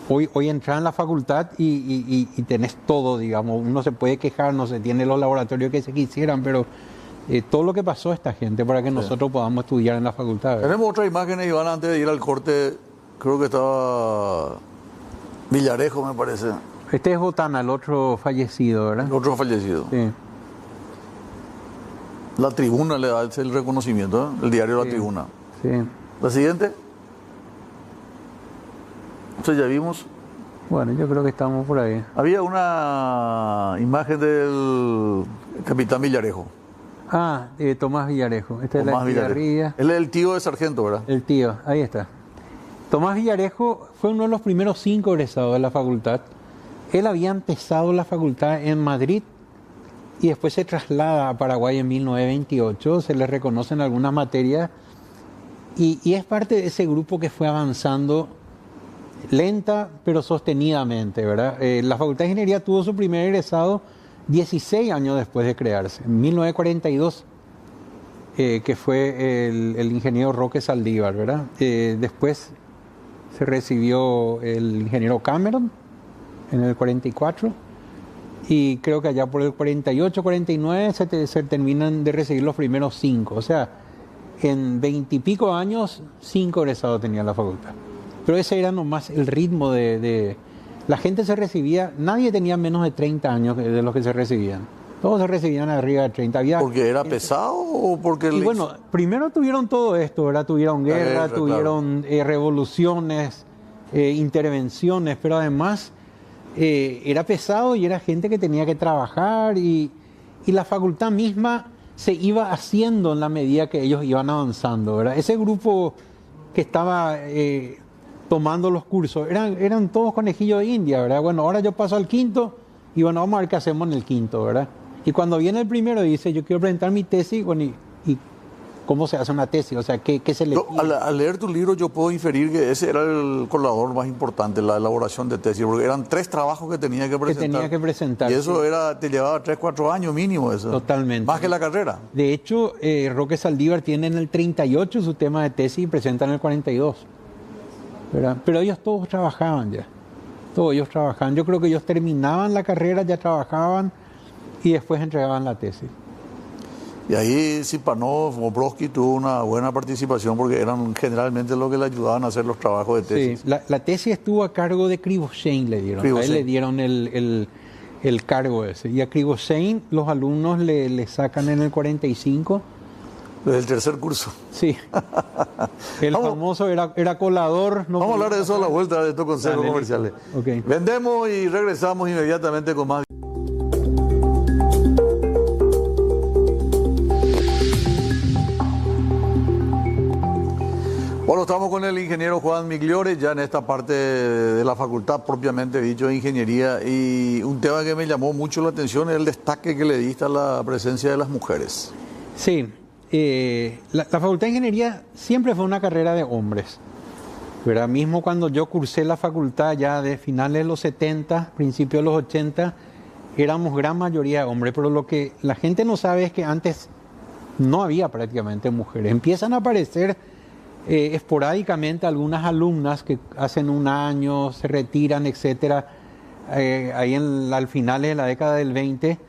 B: hoy entras en la facultad y tenés todo, digamos. Uno se puede quejar, no se tiene los laboratorios que se quisieran, pero todo lo que pasó a esta gente para que nosotros podamos estudiar en la facultad, ¿verdad?
A: Tenemos otras imágenes, Iván, antes de ir al corte. Creo que estaba Villarejo, me parece.
B: Este es Botana, el otro fallecido, ¿verdad?
A: El otro fallecido.
B: Sí.
A: La Tribuna le da el reconocimiento, ¿eh? El diario La Tribuna.
B: Sí.
A: La siguiente. Entonces ya vimos.
B: Bueno, yo creo que estamos por ahí.
A: Había una imagen del capitán Villarejo.
B: Ah, Tomás Villarejo. Este es
A: Tomás
B: la
A: Villarejo.
B: guitarrilla.
A: Él es el tío de sargento, ¿verdad?
B: El tío, ahí está. Tomás Villarejo fue uno de los primeros 5 egresados de la facultad. Él había empezado la facultad en Madrid y después se traslada a Paraguay en 1928. Se le reconocen algunas materias y es parte de ese grupo que fue avanzando lenta pero sostenidamente, ¿verdad? La Facultad de Ingeniería tuvo su primer egresado 16 años después de crearse, en 1942, que fue el ingeniero Roque Saldívar, ¿verdad? Después se recibió el ingeniero Cameron en el 44 y creo que allá por el 48, 49 se terminan de recibir los primeros 5, o sea, en 20 y pico años 5 egresados tenía la facultad. Pero ese era nomás el ritmo de... La gente se recibía, nadie tenía menos de 30 años de los que se recibían. Todos se recibían arriba de 30.
A: ¿Porque era pesado o porque...
B: Y bueno, primero tuvieron todo esto, ¿verdad? Tuvieron guerra, tuvieron revoluciones, intervenciones, pero además era pesado y era gente que tenía que trabajar y la facultad misma se iba haciendo en la medida que ellos iban avanzando, ¿verdad? Ese grupo que estaba... tomando los cursos, eran todos conejillos de India, ¿verdad? Bueno, ahora yo paso al quinto y bueno, vamos a ver qué hacemos en el quinto, ¿verdad? Y cuando viene el primero dice, yo quiero presentar mi tesis, bueno, y ¿cómo se hace una tesis? O sea, ¿qué se le pide?
A: Al leer tu libro yo puedo inferir que ese era el colador más importante, la elaboración de tesis, porque eran 3 trabajos que tenía que presentar. Y eso te llevaba 3, 4 años mínimo eso.
B: Totalmente.
A: Más que la carrera.
B: De hecho, Roque Saldívar tiene en el 38 su tema de tesis y presenta en el 42. ¿Verdad? Pero ellos todos trabajaban ya. Todos ellos trabajaban. Yo creo que ellos terminaban la carrera, ya trabajaban y después entregaban la tesis.
A: Y ahí Zipanov, Bobrovsky tuvo una buena participación porque eran generalmente los que le ayudaban a hacer los trabajos de tesis.
B: Sí, la tesis estuvo a cargo de Krivoshein, le dieron. A él le dieron el cargo ese. Y a Krivoshein los alumnos le sacan en el 45.
A: Desde el tercer curso.
B: Sí. El famoso era colador.
A: No, vamos a hablar de eso a la vuelta de estos consejos comerciales.
B: Okay.
A: Vendemos y regresamos inmediatamente con más. Bueno, estamos con el ingeniero Juan Migliore, ya en esta parte de la facultad propiamente dicho de ingeniería, y un tema que me llamó mucho la atención es el destaque que le diste a la presencia de las mujeres.
B: Sí. La Facultad de Ingeniería siempre fue una carrera de hombres, ¿verdad? Mismo cuando yo cursé la facultad ya de finales de los 70, principios de los 80, éramos gran mayoría de hombres, pero lo que la gente no sabe es que antes no había prácticamente mujeres. Empiezan a aparecer esporádicamente algunas alumnas que hacen un año, se retiran, etcétera, ahí al final de la década del 20.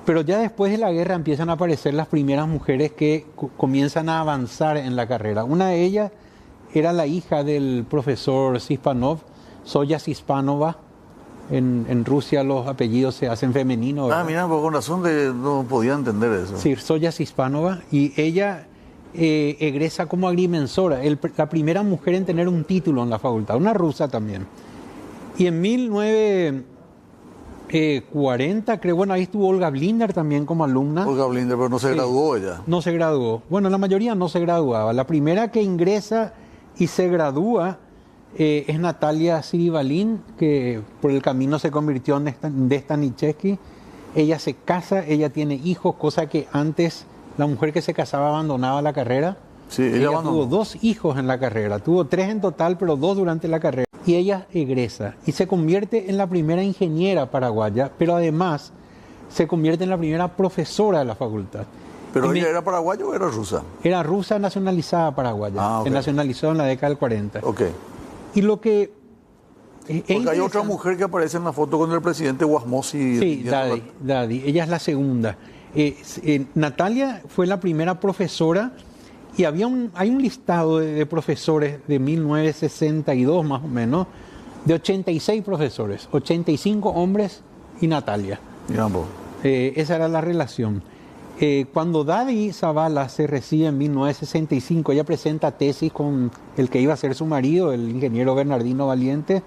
B: Pero ya después de la guerra empiezan a aparecer las primeras mujeres que comienzan a avanzar en la carrera. Una de ellas era la hija del profesor Sispanov, Zoya Sispanova. En Rusia los apellidos se hacen femeninos, ¿verdad?
A: Ah, mira, por razón que no podía entender eso.
B: Sí, Zoya Sispanova. Y ella egresa como agrimensora, la primera mujer en tener un título en la facultad, una rusa también. Y en 1940, creo, bueno, ahí estuvo Olga Blinder también como alumna.
A: Olga Blinder, pero no se graduó ella.
B: No se graduó. Bueno, la mayoría no se graduaba. La primera que ingresa y se gradúa es Natalia Siribalin, que por el camino se convirtió en Staniszewski. Ella se casa, ella tiene hijos, cosa que antes la mujer que se casaba abandonaba la carrera.
A: Sí,
B: ella tuvo 2 hijos en la carrera, tuvo 3 en total, pero 2 durante la carrera. Y ella egresa y se convierte en la primera ingeniera paraguaya, pero además se convierte en la primera profesora de la facultad.
A: ¿Pero ella era paraguaya o era rusa?
B: Era rusa nacionalizada paraguaya, se nacionalizó en la década del 40.
A: Ok.
B: Y lo que...
A: Porque hay otra mujer que aparece en la foto con el presidente Wasmosy.
B: Sí, Dadi, ella es la segunda. Natalia fue la primera profesora y hay un listado de profesores de 1962 más o menos, de 86 profesores, 85 hombres y Natalia. Esa era la relación. Cuando Dadi Zavala se recibe en 1965, ella presenta tesis con el que iba a ser su marido, el ingeniero Bernardino Valiente,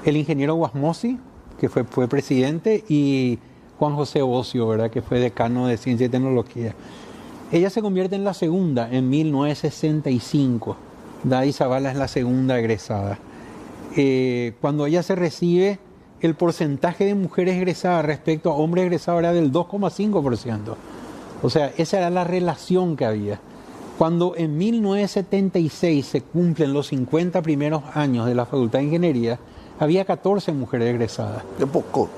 B: el ingeniero Wasmosy, que fue presidente, y Juan José Ocio, ¿verdad?, que fue decano de Ciencia y Tecnología. Ella se convierte en la segunda en 1965. Dadi Zavala es la segunda egresada. Cuando ella se recibe, el porcentaje de mujeres egresadas respecto a hombres egresados era del 2,5%. O sea, esa era la relación que había. Cuando en 1976 se cumplen los 50 primeros años de la Facultad de Ingeniería, había 14 mujeres egresadas.
A: Qué poco.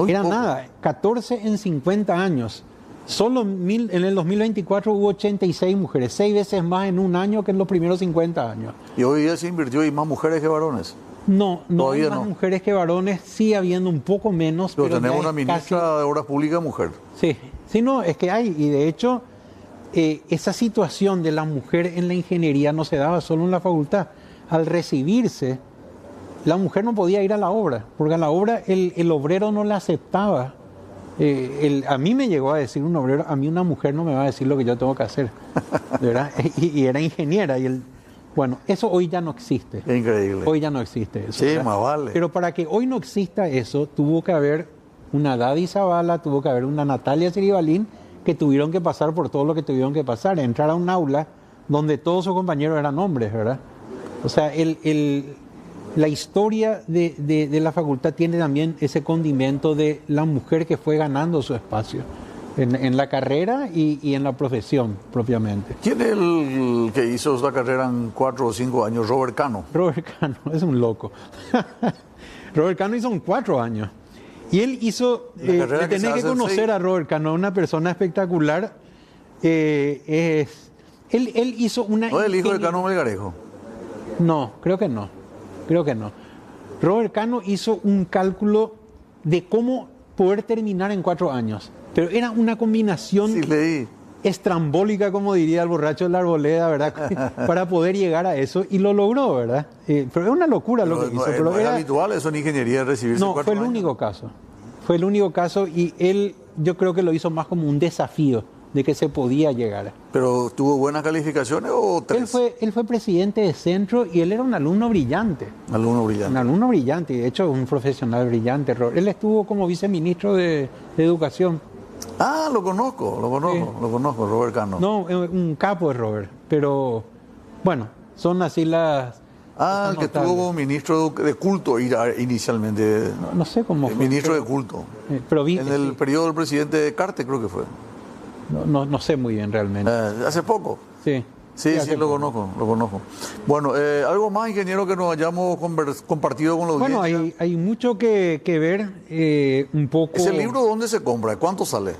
B: Era nada, 14 en 50 años. Solo en el 2024 hubo 86 mujeres, 6 veces más en un año que en los primeros 50 años.
A: ¿Y hoy día se invirtió y más mujeres que varones?
B: No hay más mujeres que varones, sigue habiendo un poco menos.
A: Pero tenemos una ministra de Obras Públicas mujer.
B: Sí, no, es que hay, y de hecho, esa situación de la mujer en la ingeniería no se daba solo en la facultad. Al recibirse, la mujer no podía ir a la obra, porque a la obra el obrero no la aceptaba. A mí me llegó a decir un obrero, a mí una mujer no me va a decir lo que yo tengo que hacer, ¿verdad? y era ingeniera. Bueno, eso hoy ya no existe.
A: Es increíble.
B: Hoy ya no existe eso.
A: Sí, más vale.
B: Pero para que hoy no exista eso, tuvo que haber una Dadi Zavala, tuvo que haber una Natalia Siribalin, que tuvieron que pasar por todo lo que tuvieron que pasar, entrar a un aula donde todos sus compañeros eran hombres, ¿verdad? O sea, la historia de la facultad tiene también ese condimento de la mujer que fue ganando su espacio en la carrera y en la profesión propiamente.
A: ¿Quién es el que hizo esta carrera en 4 o 5 años? Robert Cano.
B: Robert Cano, es un loco. Robert Cano hizo en 4 años. Y él hizo, tenés que conocer a Robert Cano, una persona espectacular. Él hizo una...
A: ¿No es el hijo de Cano Melgarejo?
B: No, creo que no. Robert Cano hizo un cálculo de cómo poder terminar en 4 años. Pero era una combinación estrambólica, como diría el borracho de la arboleda, ¿verdad? Para poder llegar a eso, y lo logró, ¿verdad? Pero es una locura lo que hizo. Pero
A: no era habitual eso en ingeniería, recibirse 4 años.
B: No, fue el único caso. Fue el único caso, y él, yo creo que lo hizo más como un desafío de que se podía llegar.
A: ¿Pero tuvo buenas calificaciones o 3?
B: Él fue presidente de Centro y él era un alumno brillante. Un alumno brillante, y de hecho un profesional brillante. Él estuvo como viceministro de Educación.
A: Ah, lo conozco, Robert Cano.
B: No, un capo de Robert, pero bueno, son así las...
A: El que estuvo como ministro de culto inicialmente.
B: No sé cómo fue.
A: Ministro de culto. En el periodo del presidente Carter, creo que fue.
B: No sé muy bien realmente.
A: ¿Hace poco?
B: Sí.
A: Sí, lo conozco. Bueno, algo más, ingeniero, que nos hayamos compartido con los
B: audiencia. Bueno, hay mucho que ver, un poco...
A: ¿Ese libro dónde se compra? ¿Cuánto sale?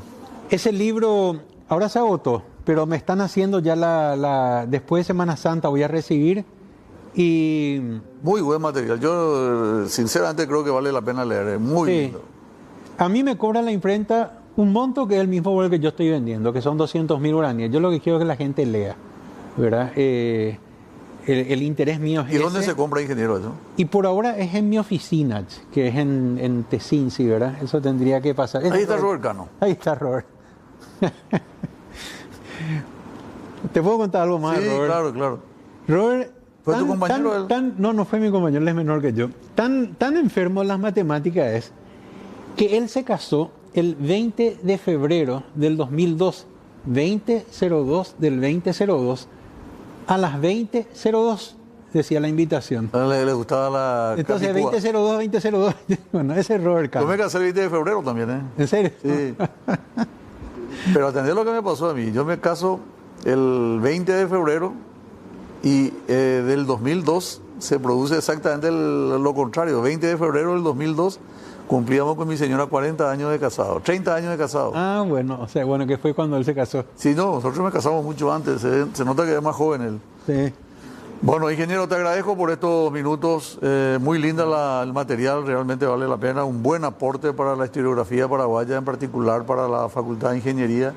B: Ese libro ahora se agotó, pero me están haciendo ya después de Semana Santa voy a recibir, y...
A: Muy buen material. Yo sinceramente creo que vale la pena leer. Muy lindo.
B: A mí me cobra la imprenta un monto que es el mismo por el que yo estoy vendiendo, que son 200.000 guaraníes. Yo lo que quiero es que la gente lea, ¿verdad? El interés mío es
A: ¿Y dónde se compra, ingeniero, eso?
B: Y por ahora es en mi oficina, que es en Tesinci, ¿verdad? Eso tendría que pasar.
A: Ahí está Robert Cano.
B: Ahí está Robert. Te puedo contar algo más,
A: Sí,
B: Robert.
A: claro, claro.
B: Robert,
A: ¿Fue tu compañero él?
B: no fue mi compañero, él es menor que yo. Tan enfermo en las matemáticas es que él se casó el 20 de febrero del 2002, 2002 del 2002, a las 20:02, decía la invitación.
A: Le gustaba la
B: Entonces,
A: capicúa.
B: 20:02. Bueno, ese es Robert
A: Yo me
B: Cano.
A: casé el 20 de febrero también, ¿eh?
B: ¿En serio?
A: Sí. Pero atendé lo que me pasó a mí. Yo me caso el 20 de febrero y del 2002 se produce exactamente lo contrario. 20 de febrero del 2002 cumplíamos con mi señora 40 años de casado, 30 años de casado.
B: Ah, bueno, o sea, bueno, que fue cuando él se casó.
A: Sí, no, nosotros nos casamos mucho antes, se nota que es más joven él.
B: Sí.
A: Bueno, ingeniero, te agradezco por estos minutos. Muy linda el material, realmente vale la pena. Un buen aporte para la historiografía paraguaya, en particular para la Facultad de Ingeniería,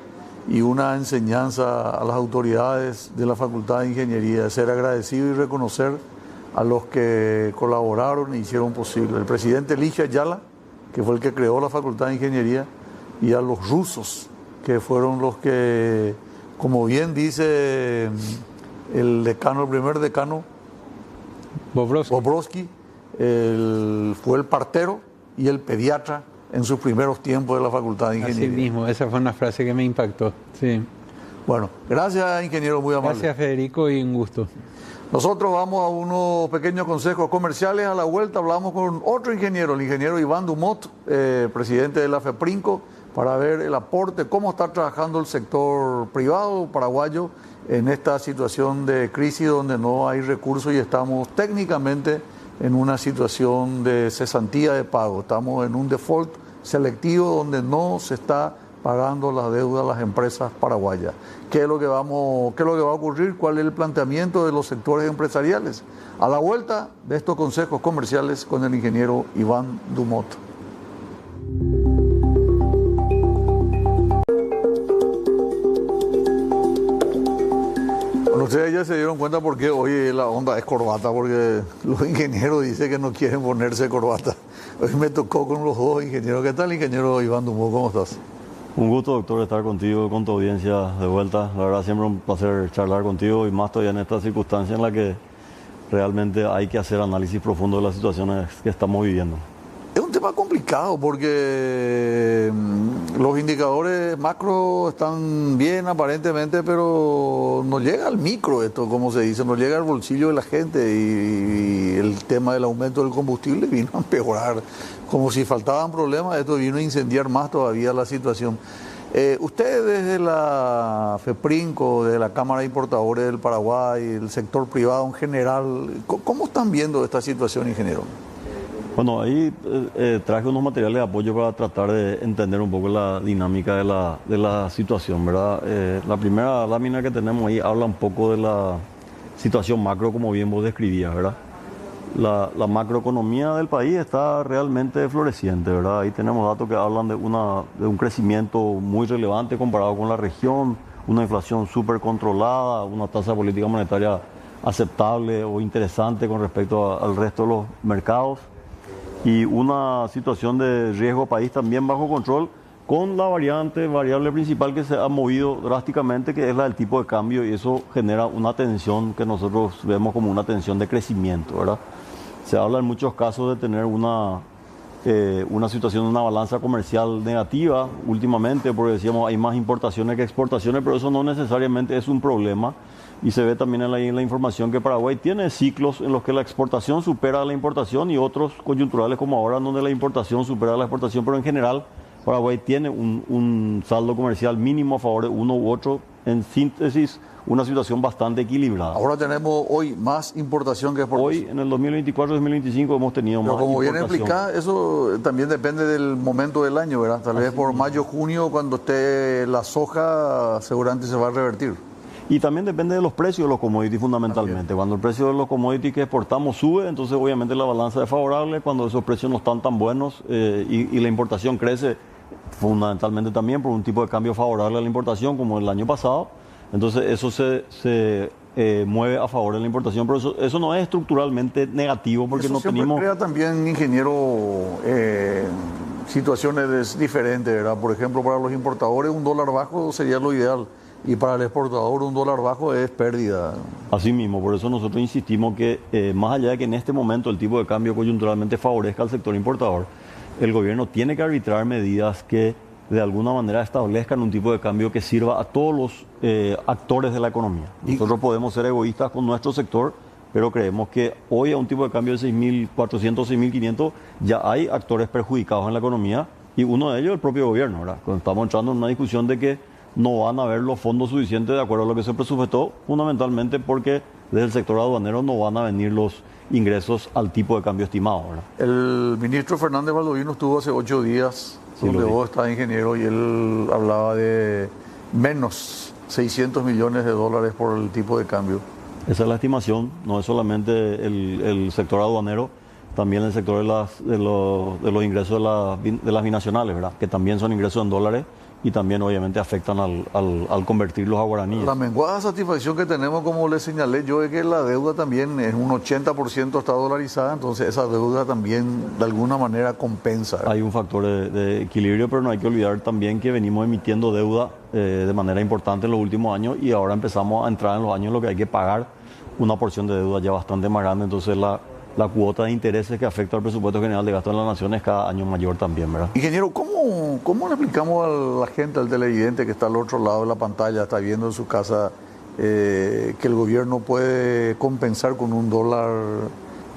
A: y una enseñanza a las autoridades de la Facultad de Ingeniería, de ser agradecido y reconocer a los que colaboraron e hicieron posible. El presidente Eligio Ayala, que fue el que creó la Facultad de Ingeniería, y a los rusos, que fueron los que, como bien dice el decano, el primer decano, Bobrovsky, fue el partero y el pediatra en sus primeros tiempos de la Facultad de Ingeniería.
B: Así mismo, esa fue una frase que me impactó. Sí.
A: Bueno, gracias, ingeniero, muy amable.
B: Gracias, Federico, y un gusto.
A: Nosotros vamos a unos pequeños consejos comerciales. A la vuelta hablamos con otro ingeniero, el ingeniero Iván Dumont, presidente de la FEPRINCO, para ver el aporte, cómo está trabajando el sector privado paraguayo en esta situación de crisis donde no hay recursos y estamos técnicamente en una situación de cesantía de pago. Estamos en un default selectivo donde no se está pagando la deuda a las empresas paraguayas. ¿Qué es lo que va a ocurrir? ¿Cuál es el planteamiento de los sectores empresariales? A la vuelta de estos consejos comerciales con el ingeniero Iván Dumont. Bueno, ustedes ya se dieron cuenta por qué hoy la onda es corbata, porque los ingenieros dicen que no quieren ponerse corbata. Hoy me tocó con los dos ingenieros. ¿Qué tal, ingeniero Iván Dumont? ¿Cómo estás?
C: Un gusto, doctor, estar contigo, con tu audiencia de vuelta. La verdad, siempre un placer charlar contigo y más todavía en esta circunstancia en la que realmente hay que hacer análisis profundo de las situaciones que estamos viviendo.
A: Es un tema complicado porque los indicadores macro están bien aparentemente, pero no llega al micro esto, como se dice, no llega al bolsillo de la gente y el tema del aumento del combustible vino a empeorar. Como si faltaban problemas, esto vino a incendiar más todavía la situación. Ustedes desde la FEPRINCO, de la Cámara de Importadores del Paraguay, el sector privado en general, ¿cómo están viendo esta situación, ingeniero?
C: Bueno, ahí traje unos materiales de apoyo para tratar de entender un poco la dinámica de la situación, ¿verdad? La primera lámina que tenemos ahí habla un poco de la situación macro, como bien vos describías, ¿verdad? La macroeconomía del país está realmente floreciente, ¿verdad? Ahí tenemos datos que hablan de un crecimiento muy relevante comparado con la región, una inflación súper controlada, una tasa de política monetaria aceptable o interesante con respecto al resto de los mercados y una situación de riesgo país también bajo control con la variable principal que se ha movido drásticamente, que es la del tipo de cambio, y eso genera una tensión que nosotros vemos como una tensión de crecimiento, ¿verdad? Se habla en muchos casos de tener una situación de una balanza comercial negativa últimamente, porque decíamos hay más importaciones que exportaciones, pero eso no necesariamente es un problema. Y se ve también en la información que Paraguay tiene ciclos en los que la exportación supera a la importación y otros coyunturales como ahora donde la importación supera a la exportación, pero en general Paraguay tiene un saldo comercial mínimo a favor de uno u otro. En síntesis, una situación bastante equilibrada.
A: Ahora tenemos hoy más importación que exportación.
C: Hoy, en el 2024-2025, hemos tenido
A: Pero
C: más
A: como bien
C: importación.
A: explicado, eso también depende del momento del año, ¿verdad? Tal vez por mayo, junio, cuando esté la soja, seguramente se va a revertir.
C: Y también depende de los precios de los commodities fundamentalmente. Cuando el precio de los commodities que exportamos sube, entonces obviamente la balanza es favorable. Cuando esos precios no están tan buenos y la importación crece, fundamentalmente también por un tipo de cambio favorable a la importación como el año pasado, entonces eso se mueve a favor de la importación, pero eso no es estructuralmente negativo porque
A: eso
C: no
A: siempre
C: tenemos...
A: crea también, ingeniero, situaciones diferentes, ¿verdad? Por ejemplo, para los importadores un dólar bajo sería lo ideal. y para el exportador un dólar bajo es pérdida.
C: Así mismo, por eso nosotros insistimos que más allá de que en este momento el tipo de cambio coyunturalmente favorezca al sector importador, el gobierno tiene que arbitrar medidas que de alguna manera establezcan un tipo de cambio que sirva a todos los actores de la economía. Nosotros podemos ser egoístas con nuestro sector, pero creemos que hoy a un tipo de cambio de 6.400, 6.500 ya hay actores perjudicados en la economía y uno de ellos es el propio gobierno, ¿verdad? Cuando estamos entrando en una discusión de que no van a haber los fondos suficientes de acuerdo a lo que se presupuestó, fundamentalmente porque desde el sector aduanero no van a venir los ingresos al tipo de cambio estimado, ¿verdad?
A: El ministro Fernández Baldovino estuvo hace 8 días, donde vos estás ingeniero, y él hablaba de menos 600 millones de dólares por el tipo de cambio.
C: Esa es la estimación, no es solamente el sector aduanero, también el sector de los ingresos de las binacionales, ¿verdad? Que también son ingresos en dólares y también obviamente afectan al convertirlos a guaraníes.
A: La menguada satisfacción que tenemos, como le señalé yo, es que la deuda también es un 80% está dolarizada, entonces esa deuda también de alguna manera compensa.
C: Hay un factor de equilibrio, pero no hay que olvidar también que venimos emitiendo deuda de manera importante en los últimos años y ahora empezamos a entrar en los años en los que hay que pagar una porción de deuda ya bastante más grande, entonces la cuota de intereses que afecta al presupuesto general de gasto de la nación es cada año mayor también, ¿verdad?
A: Ingeniero, ¿cómo le explicamos a la gente, al televidente que está al otro lado de la pantalla, está viendo en su casa, que el gobierno puede compensar con un dólar,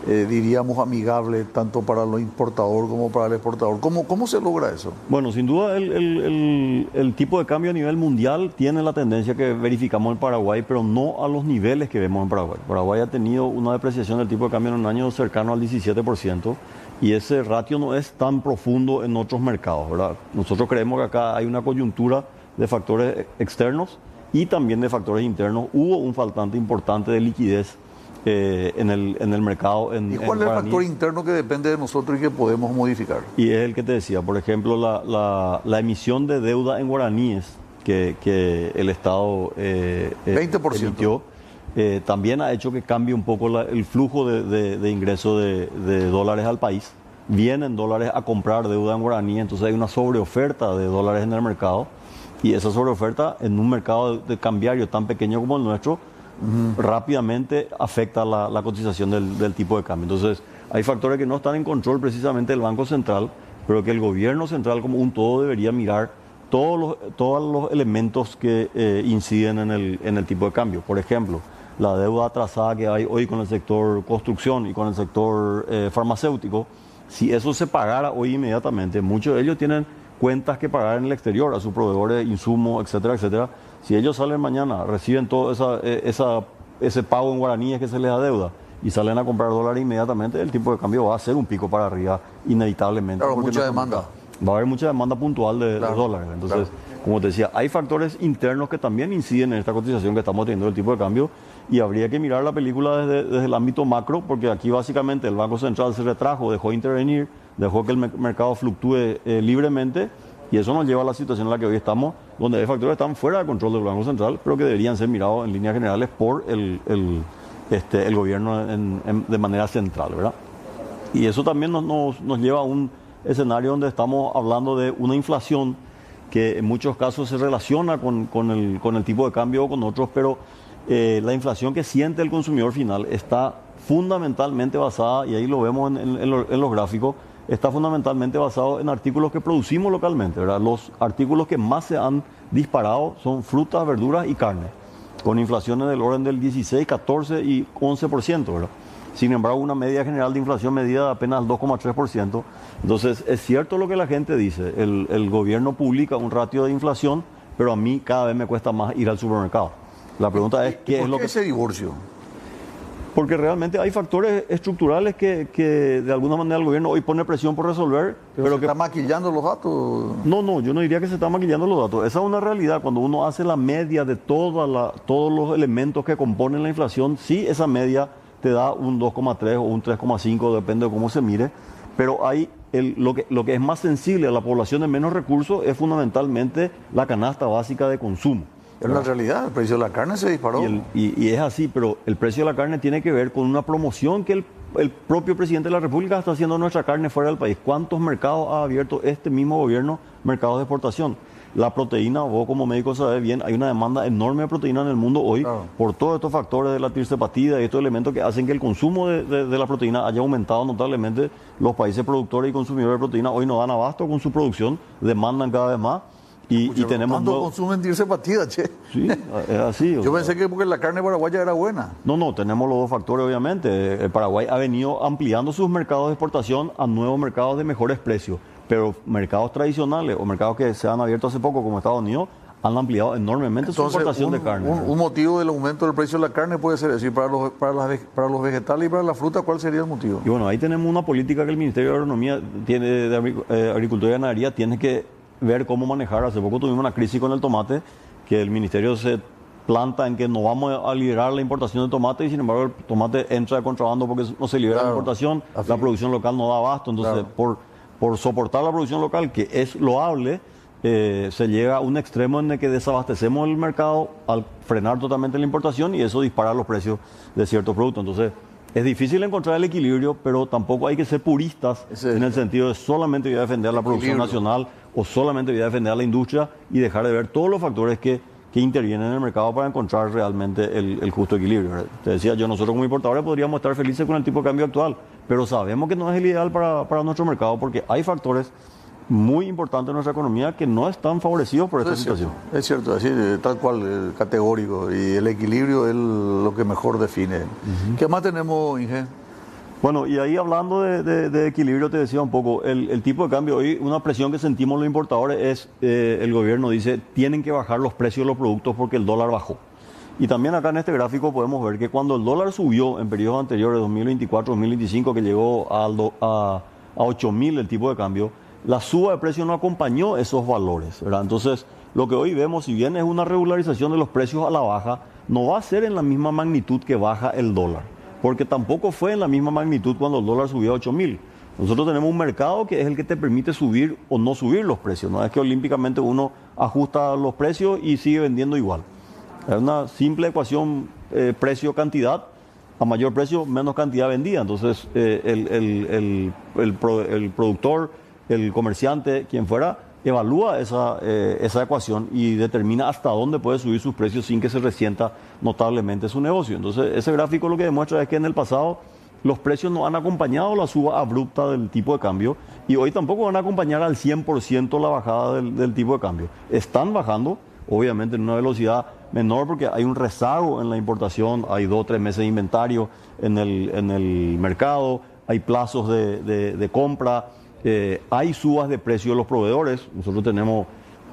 A: diríamos, amigable, tanto para el importador como para el exportador? ¿Cómo se logra eso?
C: Bueno, sin duda el tipo de cambio a nivel mundial tiene la tendencia que verificamos en Paraguay, pero no a los niveles que vemos en Paraguay. Paraguay ha tenido una depreciación del tipo de cambio en un año cercano al 17%. Y ese ratio no es tan profundo en otros mercados, ¿verdad? Nosotros creemos que acá hay una coyuntura de factores externos y también de factores internos. Hubo un faltante importante de liquidez en el mercado.
A: ¿Y cuál es el factor interno que depende de nosotros y que podemos modificar?
C: Y es el que te decía, por ejemplo, la emisión de deuda en guaraníes que el Estado
A: 20%.
C: emitió. También ha hecho que cambie un poco el flujo de ingreso de dólares al país. Vienen dólares a comprar deuda en guaraní, entonces hay una sobreoferta de dólares en el mercado y esa sobreoferta en un mercado de cambiario tan pequeño como el nuestro rápidamente afecta la cotización del tipo de cambio. Entonces hay factores que no están en control precisamente del Banco Central, pero que el gobierno central como un todo debería mirar todos los elementos que inciden en el tipo de cambio. Por ejemplo, la deuda atrasada que hay hoy con el sector construcción y con el sector farmacéutico, si eso se pagara hoy inmediatamente, muchos de ellos tienen cuentas que pagar en el exterior a sus proveedores de insumos, etcétera, etcétera. Si ellos salen mañana, reciben todo ese pago en guaraníes que se les adeuda y salen a comprar dólares inmediatamente, el tipo de cambio va a hacer un pico para arriba inevitablemente.
A: Claro, mucha demanda.
C: Va a haber mucha demanda puntual de dólares. Entonces, como te decía, hay factores internos que también inciden en esta cotización que estamos teniendo del tipo de cambio y habría que mirar la película desde el ámbito macro, porque aquí básicamente el Banco Central se retrajo, dejó de intervenir, dejó que el mercado fluctúe libremente y eso nos lleva a la situación en la que hoy estamos, donde hay factores que están fuera de control del Banco Central, pero que deberían ser mirados en líneas generales por el gobierno de manera central, ¿verdad? Y eso también nos lleva a un escenario donde estamos hablando de una inflación que en muchos casos se relaciona con el tipo de cambio o con otros, pero la inflación que siente el consumidor final está fundamentalmente basada, y ahí lo vemos en los gráficos, está fundamentalmente basado en artículos que producimos localmente, ¿verdad? Los artículos que más se han disparado son frutas, verduras y carne, con inflaciones del orden del 16, 14 y 11%, ¿verdad? Sin embargo, una media general de inflación medida de apenas 2,3%. Entonces, es cierto lo que la gente dice. El gobierno publica un ratio de inflación, pero a mí cada vez me cuesta más ir al supermercado. La pregunta es, ¿qué es lo que...
A: ese divorcio?
C: Porque realmente hay factores estructurales que de alguna manera el gobierno hoy pone presión por resolver.
A: Pero que está maquillando los datos.
C: No, yo no diría que se está maquillando los datos. Esa es una realidad. Cuando uno hace la media de todos los elementos que componen la inflación, sí, esa media te da un 2,3 o un 3,5, depende de cómo se mire, pero hay lo que es más sensible a la población de menos recursos es fundamentalmente la canasta básica de consumo.
A: Es la realidad, el precio de la carne se disparó.
C: Y es así, pero el precio de la carne tiene que ver con una promoción que el propio presidente de la República está haciendo nuestra carne fuera del país. ¿Cuántos mercados ha abierto este mismo gobierno, mercados de exportación? la proteína, vos como médico sabés bien, hay una demanda enorme de proteína en el mundo hoy por todos estos factores de la tirsepatida y estos elementos que hacen que el consumo de la proteína haya aumentado notablemente. Los países productores y consumidores de proteína hoy no dan abasto con su producción, demandan cada vez más. Y tenemos
A: ¿Cuánto consumen tirsepatida, che?
C: Sí, es así.
A: Yo pensé que porque la carne paraguaya era buena.
C: No, tenemos los dos factores, obviamente. El Paraguay ha venido ampliando sus mercados de exportación a nuevos mercados de mejores precios, pero mercados tradicionales o mercados que se han abierto hace poco, como Estados Unidos, han ampliado enormemente su exportación de carne.
A: Un motivo del aumento del precio de la carne puede ser decir, para los vegetales y para la fruta, ¿cuál sería el motivo?
C: Y bueno, ahí tenemos una política que el Ministerio de Agronomía tiene, de Agricultura y Ganadería, tiene que ver cómo manejar. Hace poco tuvimos una crisis con el tomate, que el Ministerio se planta en que no vamos a liberar la importación de tomate y sin embargo el tomate entra de contrabando porque no se libera la importación, la producción local no da abasto. Entonces, por soportar la producción local, que es loable, se llega a un extremo en el que desabastecemos el mercado al frenar totalmente la importación y eso dispara los precios de ciertos productos. Entonces, es difícil encontrar el equilibrio, pero tampoco hay que ser puristas en el sentido de solamente voy a defender la producción nacional o solamente voy a defender a la industria y dejar de ver todos los factores que intervienen en el mercado para encontrar realmente el justo equilibrio. Te decía yo, nosotros como importadores podríamos estar felices con el tipo de cambio actual, pero sabemos que no es el ideal para nuestro mercado porque hay factores muy importantes en nuestra economía que no están favorecidos por esta situación.
A: Es cierto, así, tal cual, categórico, y el equilibrio es lo que mejor define. ¿Qué más tenemos, Inge?
C: Bueno, y ahí hablando de equilibrio, te decía un poco, el tipo de cambio, hoy una presión que sentimos los importadores es, el gobierno dice, tienen que bajar los precios de los productos porque el dólar bajó. Y también acá en este gráfico podemos ver que cuando el dólar subió en periodos anteriores, 2024-2025, que llegó a 8.000 el tipo de cambio, la suba de precios no acompañó esos valores, ¿verdad? Entonces, lo que hoy vemos, si bien es una regularización de los precios a la baja, no va a ser en la misma magnitud que baja el dólar, porque tampoco fue en la misma magnitud cuando el dólar subió a 8.000. Nosotros tenemos un mercado que es el que te permite subir o no subir los precios, no es que olímpicamente uno ajusta los precios y sigue vendiendo igual. Es una simple ecuación precio-cantidad, a mayor precio, menos cantidad vendida. Entonces, el productor, el comerciante, quien fuera, evalúa esa ecuación y determina hasta dónde puede subir sus precios sin que se resienta notablemente su negocio. Entonces, ese gráfico lo que demuestra es que en el pasado los precios no han acompañado la suba abrupta del tipo de cambio y hoy tampoco van a acompañar al 100% la bajada del tipo de cambio. Están bajando, obviamente en una velocidad menor porque hay un rezago en la importación, hay 2 o 3 meses de inventario en el mercado, hay plazos de compra. Hay subas de precios de los proveedores. Nosotros tenemos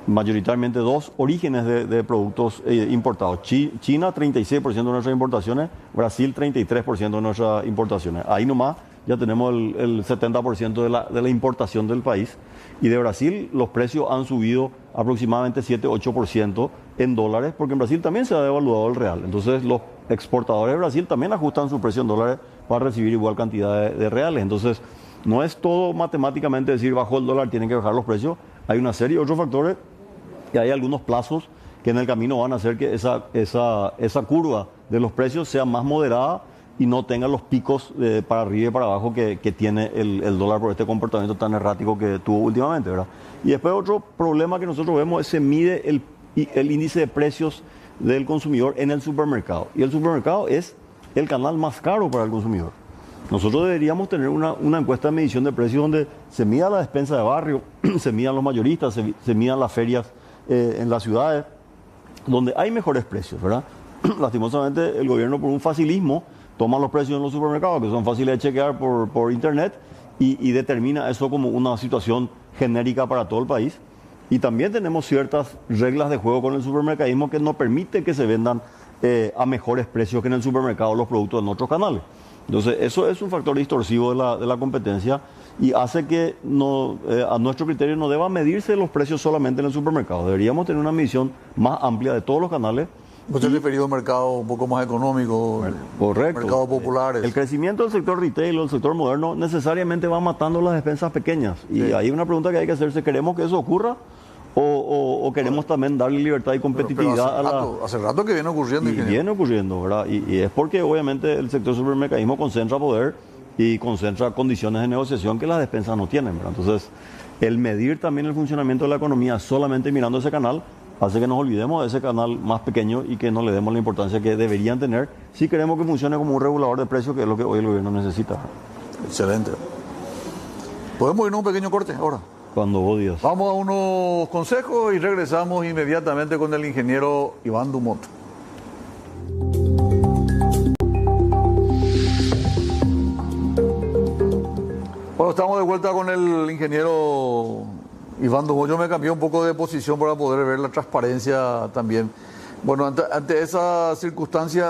C: mayoritariamente 2 orígenes de productos importados. China, 36% de nuestras importaciones, Brasil, 33% de nuestras importaciones. Ahí nomás ya tenemos el 70% de la importación del país. Y de Brasil los precios han subido aproximadamente 7-8% en dólares, porque en Brasil también se ha devaluado el real. Entonces los exportadores de Brasil también ajustan su precio en dólares para recibir igual cantidad de reales. Entonces, no es todo matemáticamente decir bajó el dólar, tienen que bajar los precios. Hay una serie de otros factores y hay algunos plazos que en el camino van a hacer que esa curva de los precios sea más moderada y no tenga los picos para arriba y para abajo que tiene el dólar por este comportamiento tan errático que tuvo últimamente, ¿verdad? Y después otro problema que nosotros vemos es se mide el índice de precios del consumidor en el supermercado. Y el supermercado es el canal más caro para el consumidor. Nosotros deberíamos tener una encuesta de medición de precios donde se mida la despensa de barrio, se midan los mayoristas, se midan las ferias en las ciudades, donde hay mejores precios, ¿verdad? Lastimosamente el gobierno por un facilismo toma los precios en los supermercados, que son fáciles de chequear por internet, y determina eso como una situación genérica para todo el país. Y también tenemos ciertas reglas de juego con el supermercadismo que no permite que se vendan a mejores precios que en el supermercado los productos en otros canales. Entonces, eso es un factor distorsivo de la competencia y hace que a nuestro criterio no deba medirse los precios solamente en el supermercado. Deberíamos tener una medición más amplia de todos los canales.
A: ¿Usted referido a un mercado un poco más económico?
C: Correcto.
A: Mercados populares.
C: El crecimiento del sector retail o del sector moderno necesariamente va matando las despensas pequeñas. Y ahí hay una pregunta que hay que hacerse. ¿Queremos que eso ocurra? ¿O queremos también darle libertad y competitividad
A: hace rato que viene ocurriendo.
C: Y viene ocurriendo, ¿verdad? Y es porque obviamente el sector supermercadismo concentra poder y concentra condiciones de negociación que las despensas no tienen, ¿verdad? Entonces, El medir también el funcionamiento de la economía solamente mirando ese canal hace que nos olvidemos de ese canal más pequeño y que no le demos la importancia que deberían tener si queremos que funcione como un regulador de precios, que es lo que hoy el gobierno necesita.
A: Excelente. ¿Podemos irnos a un pequeño corte ahora?
C: Cuando vos digas.
A: Vamos a unos consejos y regresamos inmediatamente con el ingeniero Iván Dumont. Bueno, estamos de vuelta con el ingeniero Iván Dumont. Yo me cambié un poco de posición para poder ver la transparencia también. Bueno, ante esa circunstancia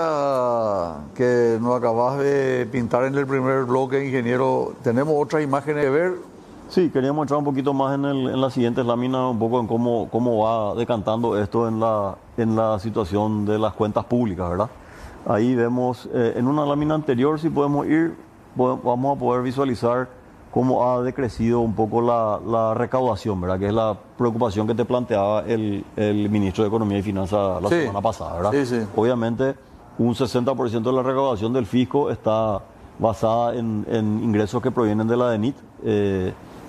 A: que nos acabas de pintar en el primer bloque, ingeniero, ¿tenemos otras imágenes de ver?
C: Sí, queríamos entrar un poquito más en las siguientes láminas, un poco en cómo va decantando esto en la situación de las cuentas públicas, ¿verdad? Ahí vemos, en una lámina anterior, si podemos ir, vamos a poder visualizar cómo ha decrecido un poco la recaudación, ¿verdad? Que es la preocupación que te planteaba el ministro de Economía y Finanzas la semana pasada, ¿verdad?
A: Sí, sí.
C: Obviamente, un 60% de la recaudación del fisco está basada en ingresos que provienen de la DENIT,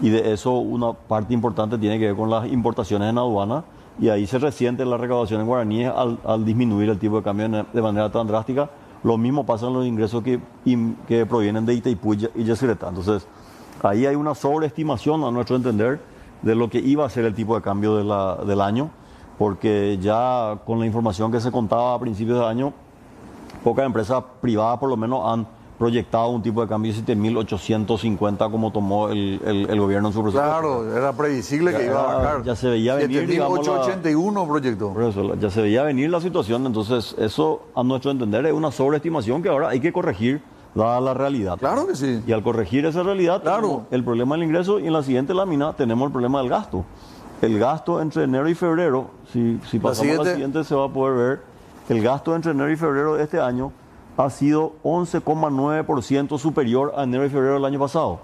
C: y de eso una parte importante tiene que ver con las importaciones en aduana, y ahí se resiente la recaudación en guaraníes al disminuir el tipo de cambio de manera tan drástica. Lo mismo pasa en los ingresos que provienen de Itaipú y Yacyretá. Entonces, ahí hay una sobreestimación, a nuestro entender, de lo que iba a ser el tipo de cambio del año, porque ya con la información que se contaba a principios de año, pocas empresas privadas por lo menos han proyectado un tipo de cambio de 7.850 como tomó el gobierno en su presupuesto.
A: Claro, era previsible que iba a bajar.
C: Ya se veía venir,
A: 7.881 proyectó.
C: Por eso, ya se veía venir la situación, entonces eso a nuestro entender es una sobreestimación que ahora hay que corregir dada la realidad.
A: Claro que sí.
C: Y al corregir esa realidad,
A: claro,
C: el problema del ingreso, y en la siguiente lámina tenemos el problema del gasto. El gasto entre enero y febrero, si pasamos a la siguiente se va a poder ver, el gasto entre enero y febrero de este año ha sido 11,9% superior a enero y febrero del año pasado.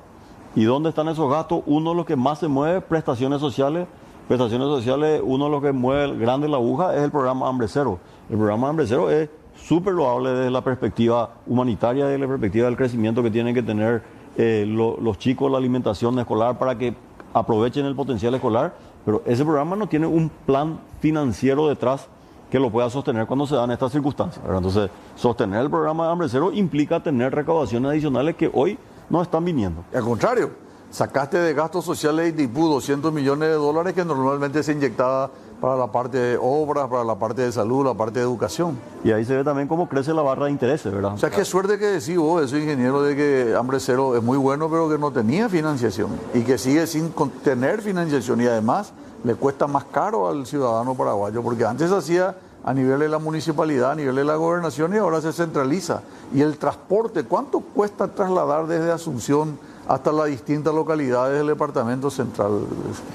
C: ¿Y dónde están esos gastos? Uno de los que más se mueve, prestaciones sociales. Prestaciones sociales, uno de los que mueve grande la aguja es el programa Hambre Cero. El programa Hambre Cero es súper loable desde la perspectiva humanitaria, desde la perspectiva del crecimiento que tienen que tener los chicos, la alimentación escolar para que aprovechen el potencial escolar, pero ese programa no tiene un plan financiero detrás que lo pueda sostener cuando se dan estas circunstancias, ¿verdad? Entonces, sostener el programa de Hambre Cero implica tener recaudaciones adicionales que hoy no están viniendo.
A: Al contrario, sacaste de gastos sociales de Itaipú 200 millones de dólares que normalmente se inyectaba para la parte de obras, para la parte de salud, la parte de educación.
C: Y ahí se ve también cómo crece la barra de intereses, ¿verdad?
A: O sea, qué suerte que decís vos, eso, ingeniero, de que Hambre Cero es muy bueno, pero que no tenía financiación y que sigue sin tener financiación, y además le cuesta más caro al ciudadano paraguayo, porque antes se hacía a nivel de la municipalidad, a nivel de la gobernación, y ahora se centraliza. Y el transporte, ¿cuánto cuesta trasladar desde Asunción hasta las distintas localidades del departamento central?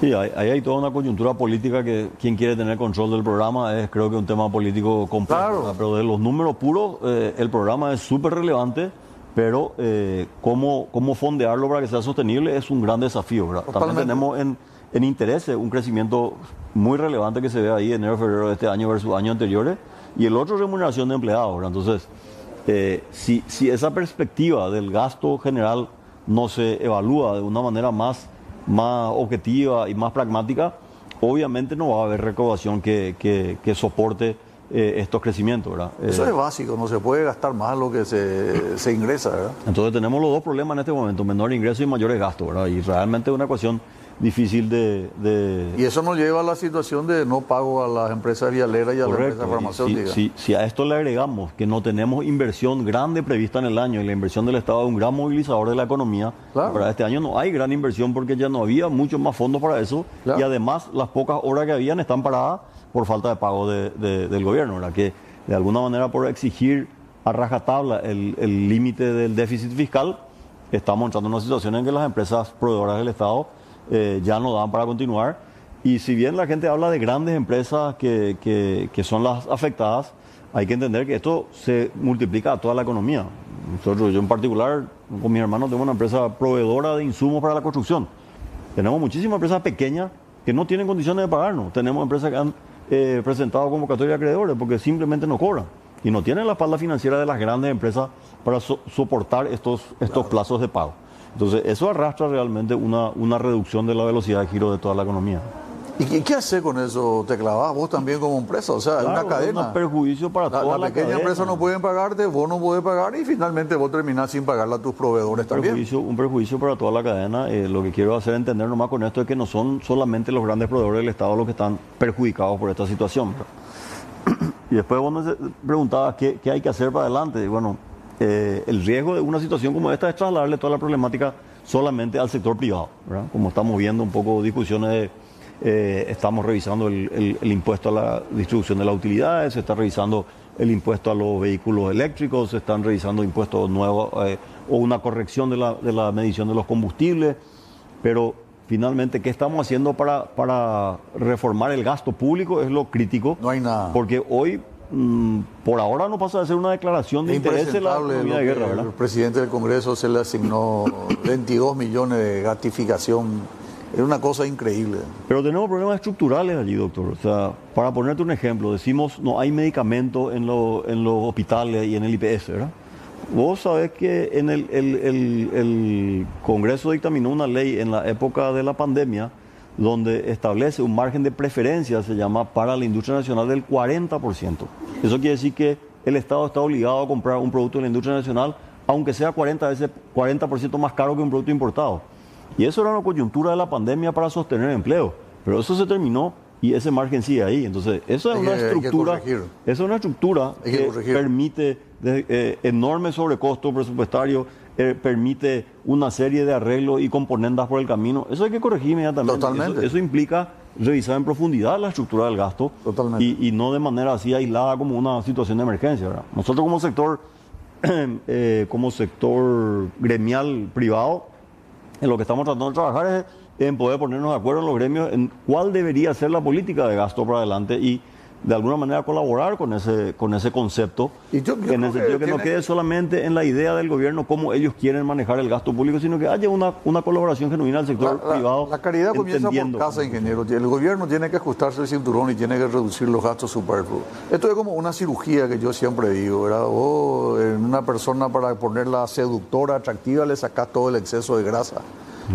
C: Sí, ahí hay toda una coyuntura política que quien quiere tener control del programa es, creo que, un tema político complejo.
A: Claro.
C: Pero de los números puros, el programa es súper relevante, pero cómo fondearlo para que sea sostenible es un gran desafío, ¿verdad? También tenemos en intereses un crecimiento muy relevante que se ve ahí enero, febrero de este año versus años anteriores, y el otro, remuneración de empleados, ¿verdad? Entonces, si esa perspectiva del gasto general no se evalúa de una manera más objetiva y más pragmática, obviamente no va a haber recaudación que soporte estos crecimientos, ¿verdad?
A: Eso es básico, no se puede gastar más lo que se ingresa, ¿verdad?
C: Entonces tenemos los dos problemas en este momento, menor ingreso y mayores gastos, ¿verdad? Y realmente es una ecuación difícil
A: Y eso nos lleva a la situación de no pago a las empresas vialeras y a las empresas farmacéuticas.
C: Si a esto le agregamos que no tenemos inversión grande prevista en el año, y la inversión del Estado es un gran movilizador de la economía, claro, para este año no hay gran inversión porque ya no había muchos más fondos para eso, claro, y además las pocas horas que habían están paradas por falta de pago del gobierno, ¿verdad? Que de alguna manera, por exigir a rajatabla el límite del déficit fiscal, estamos entrando en una situación en que las empresas proveedoras del Estado ya no dan para continuar. Y si bien la gente habla de grandes empresas que son las afectadas, hay que entender que esto se multiplica a toda la economía. Yo en particular, con mis hermanos, tengo una empresa proveedora de insumos para la construcción. Tenemos muchísimas empresas pequeñas que no tienen condiciones de pagarnos. Tenemos empresas que han presentado convocatoria de acreedores porque simplemente no cobran y no tienen la espalda financiera de las grandes empresas para soportar estos plazos de pago. Entonces, eso arrastra realmente una reducción de la velocidad de giro de toda la economía.
A: ¿Y qué haces con eso? ¿Te clavas vos también como empresa? O sea, es una cadena.
C: Es un perjuicio para toda la
A: pequeña
C: cadena.
A: empresa no pueden pagarte, vos no podés pagar y finalmente vos terminás sin pagarle a tus proveedores también.
C: Un perjuicio para toda la cadena. Lo que quiero hacer entender nomás con esto es que no son solamente los grandes proveedores del Estado los que están perjudicados por esta situación. Y después vos me preguntabas qué hay que hacer para adelante. Y bueno, el riesgo de una situación como esta es trasladarle toda la problemática solamente al sector privado, ¿verdad? Como estamos viendo un poco discusiones de... estamos revisando el impuesto a la distribución de las utilidades, se está revisando el impuesto a los vehículos eléctricos, se están revisando impuestos nuevos o una corrección de la medición de los combustibles, pero finalmente, ¿qué estamos haciendo para reformar el gasto público? Es lo crítico.
A: No hay nada.
C: Porque hoy, por ahora, no pasa de ser una declaración de interés en la economía de guerra, ¿verdad?
A: El presidente del Congreso se le asignó 22 millones de gratificación. Es una cosa increíble.
C: Pero tenemos problemas estructurales allí, doctor. O sea, para ponerte un ejemplo, decimos no hay medicamentos en los hospitales y en el IPS, ¿verdad? Vos sabés que en el Congreso dictaminó una ley en la época de la pandemia donde establece un margen de preferencia, se llama, para la industria nacional del 40%. Eso quiere decir que el Estado está obligado a comprar un producto de la industria nacional, aunque sea 40% más caro que un producto importado. Y eso era una coyuntura de la pandemia para sostener empleo. Pero eso se terminó y ese margen sigue ahí. Entonces, eso es una estructura que permite enorme sobrecosto presupuestario, permite una serie de arreglos y componendas por el camino. Eso hay que corregir inmediatamente.
A: Totalmente.
C: Eso implica revisar en profundidad la estructura del gasto.
A: Totalmente.
C: Y no de manera así aislada como una situación de emergencia, ¿verdad? Nosotros como sector gremial privado, en lo que estamos tratando de trabajar es en poder ponernos de acuerdo en los gremios en cuál debería ser la política de gasto para adelante y de alguna manera colaborar con ese concepto, en el sentido que no quede solamente en la idea del gobierno cómo ellos quieren manejar el gasto público, sino que haya una colaboración genuina del sector privado.
A: La caridad comienza por casa, ingeniero. El gobierno tiene que ajustarse el cinturón y tiene que reducir los gastos superfluos. Esto es como una cirugía que yo siempre digo, ¿verdad? O en una persona, para ponerla seductora, atractiva, le sacas todo el exceso de grasa.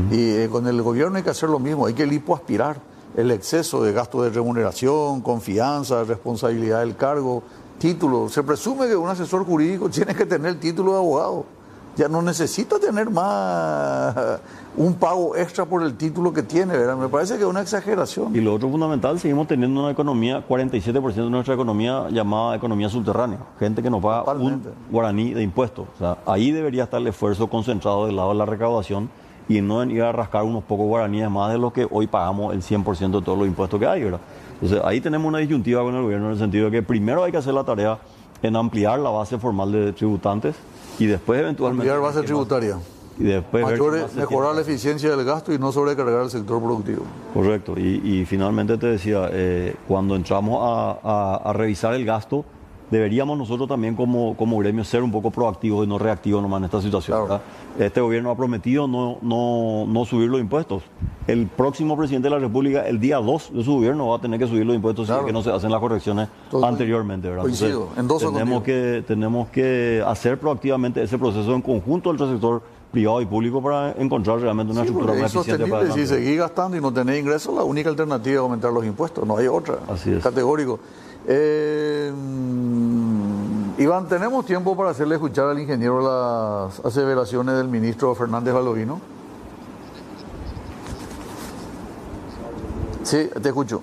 A: Y con el gobierno hay que hacer lo mismo, hay que lipoaspirar el exceso de gasto de remuneración, confianza, responsabilidad del cargo, título. Se presume que un asesor jurídico tiene que tener el título de abogado. Ya no necesita tener más un pago extra por el título que tiene, ¿verdad? Me parece que es una exageración.
C: Y lo otro fundamental, seguimos teniendo una economía, 47% de nuestra economía llamada economía subterránea. Gente que no paga
A: Totalmente.
C: un guaraní de impuestos. O sea, ahí debería estar el esfuerzo concentrado del lado de la recaudación y no en ir a rascar unos pocos guaraníes más de lo que hoy pagamos el 100% de todos los impuestos que hay, ¿verdad? Entonces ahí tenemos una disyuntiva con el gobierno en el sentido de que primero hay que hacer la tarea en ampliar la base formal de tributantes y después eventualmente...
A: Ampliar base tributaria.
C: Y después
A: mejorar la eficiencia del gasto y no sobrecargar el sector productivo.
C: Correcto. Y finalmente te decía, cuando entramos a revisar el gasto, deberíamos nosotros también como gremio ser un poco proactivos y no reactivos nomás en esta situación.
A: Claro.
C: Este gobierno ha prometido no subir los impuestos. El próximo presidente de la República, el día 2 de su gobierno, va a tener que subir los impuestos si es que no se hacen las correcciones anteriormente, ¿verdad?
A: Coincido.
C: Entonces, tenemos que hacer proactivamente ese proceso en conjunto entre el sector privado y público para encontrar realmente una estructura más eficiente para
A: Si seguís gastando y no tenés ingresos, la única alternativa es aumentar los impuestos, no hay otra.
C: Así es.
A: Categórico. Iván, ¿tenemos tiempo para hacerle escuchar al ingeniero las aseveraciones del ministro Fernández Valorino? Sí, te escucho.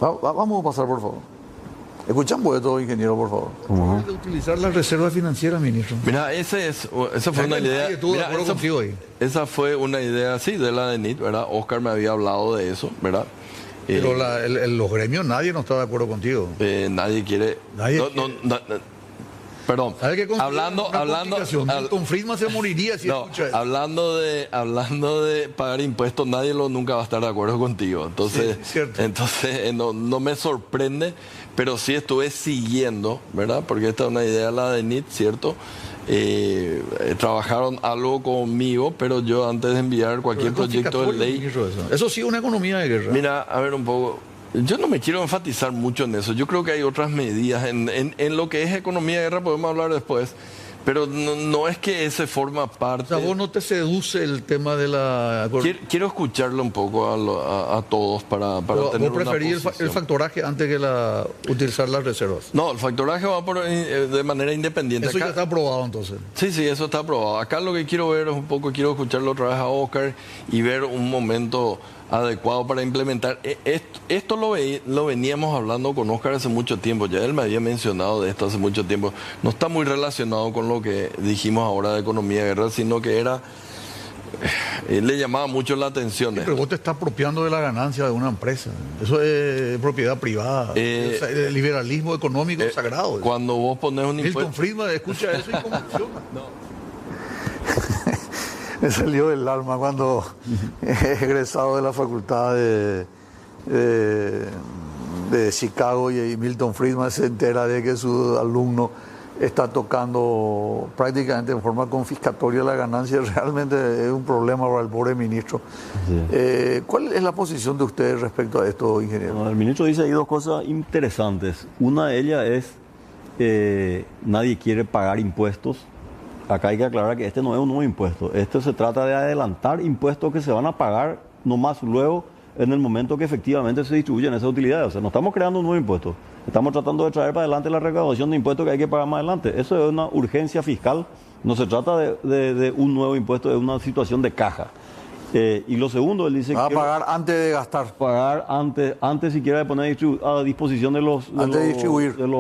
A: Vamos a pasar, por favor. Escuchamos esto, ingeniero, por favor.
C: ¿Cómo?
A: De utilizar la reserva financiera, ministro.
D: Mira, esa fue una idea. Esa fue una idea, sí, de la DENIT, ¿verdad? Oscar me había hablado de eso, ¿verdad?
A: Pero los gremios, nadie no está de acuerdo contigo.
D: Nadie quiere. Perdón. Hablando,
A: Milton Friedman se moriría si escucha eso.
D: Hablando de pagar impuestos, nadie nunca va a estar de acuerdo contigo. Entonces,
A: sí,
D: no me sorprende, pero sí estuve siguiendo, ¿verdad? Porque esta es una idea de la DENIT, ¿cierto? Trabajaron algo conmigo, pero yo antes de enviar cualquier proyecto de ley...
A: Eso sí es una economía de guerra.
D: Mira, a ver un poco... Yo no me quiero enfatizar mucho en eso. Yo creo que hay otras medidas. En lo que es economía de guerra podemos hablar después. Pero no es que ese forma parte...
A: O sea, vos no te seduce el tema de la...
D: Quiero escucharle un poco a todos para tener
A: ¿Vos preferís el factoraje antes que utilizar las reservas?
D: No, el factoraje va de manera independiente.
A: Eso ya está aprobado entonces.
D: Sí, eso está aprobado. Acá lo que quiero ver es un poco, quiero escucharlo otra vez a Oscar y ver un momento adecuado para implementar. Esto lo veníamos hablando con Oscar hace mucho tiempo, ya él me había mencionado de esto hace mucho tiempo. No está muy relacionado con lo que dijimos ahora de economía de guerra, sino que le llamaba mucho la atención.
A: Sí, pero vos te estás apropiando de la ganancia de una empresa. Eso es propiedad privada. El liberalismo económico es sagrado.
D: Cuando vos pones un impuesto...
A: Milton Friedman escucha eso y convulsiona. Me salió del alma cuando egresado de la facultad de Chicago y Milton Friedman se entera de que su alumno está tocando prácticamente en forma confiscatoria la ganancia. Realmente es un problema para el pobre ministro. Sí. ¿Cuál es la posición de usted respecto a esto, ingeniero?
C: El ministro dice ahí dos cosas interesantes. Una de ellas es nadie quiere pagar impuestos. Acá hay que aclarar que este no es un nuevo impuesto. Esto se trata de adelantar impuestos que se van a pagar nomás luego en el momento que efectivamente se distribuyen esas utilidades. O sea, no estamos creando un nuevo impuesto. Estamos tratando de traer para adelante la recaudación de impuestos que hay que pagar más adelante. Eso es una urgencia fiscal. No se trata de un nuevo impuesto, es una situación de caja. Y lo segundo, él dice
A: que... Va a pagar antes de gastar.
C: Pagar antes siquiera de poner a disposición de los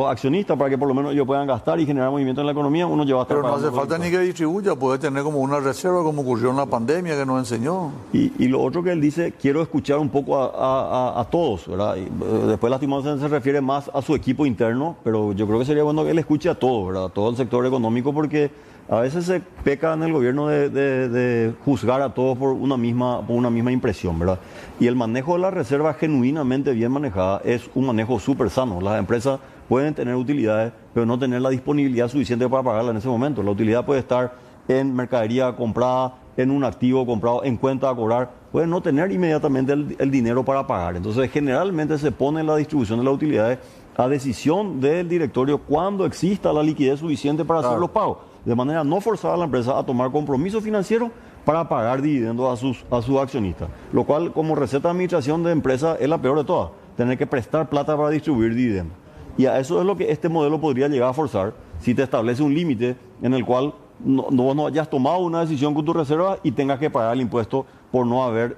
C: accionistas para que por lo menos ellos puedan gastar y generar movimiento en la economía. Uno ya va a estar.
A: Pero no hace falta ni que distribuya, puede tener como una reserva como ocurrió en la pandemia que nos enseñó.
C: Y lo otro que él dice, quiero escuchar un poco a todos, ¿verdad? Y después lastimosamente se refiere más a su equipo interno, pero yo creo que sería bueno que él escuche a todos, ¿verdad? A todo el sector económico, porque a veces se peca en el gobierno de juzgar a todos por una misma impresión, ¿verdad? Y el manejo de la reserva genuinamente bien manejada es un manejo súper sano. Las empresas pueden tener utilidades, pero no tener la disponibilidad suficiente para pagarla en ese momento. La utilidad puede estar en mercadería comprada, en un activo comprado, en cuenta a cobrar. Puede no tener inmediatamente el dinero para pagar. Entonces, generalmente se pone la distribución de las utilidades a decisión del directorio cuando exista la liquidez suficiente para hacer los pagos. De manera no forzada a la empresa a tomar compromisos financieros para pagar dividendos a sus accionistas. Lo cual, como receta de administración de empresa, es la peor de todas. Tener que prestar plata para distribuir dividendos. Y a eso es lo que este modelo podría llegar a forzar si te establece un límite en el cual no hayas tomado una decisión con tu reserva y tengas que pagar el impuesto por no haber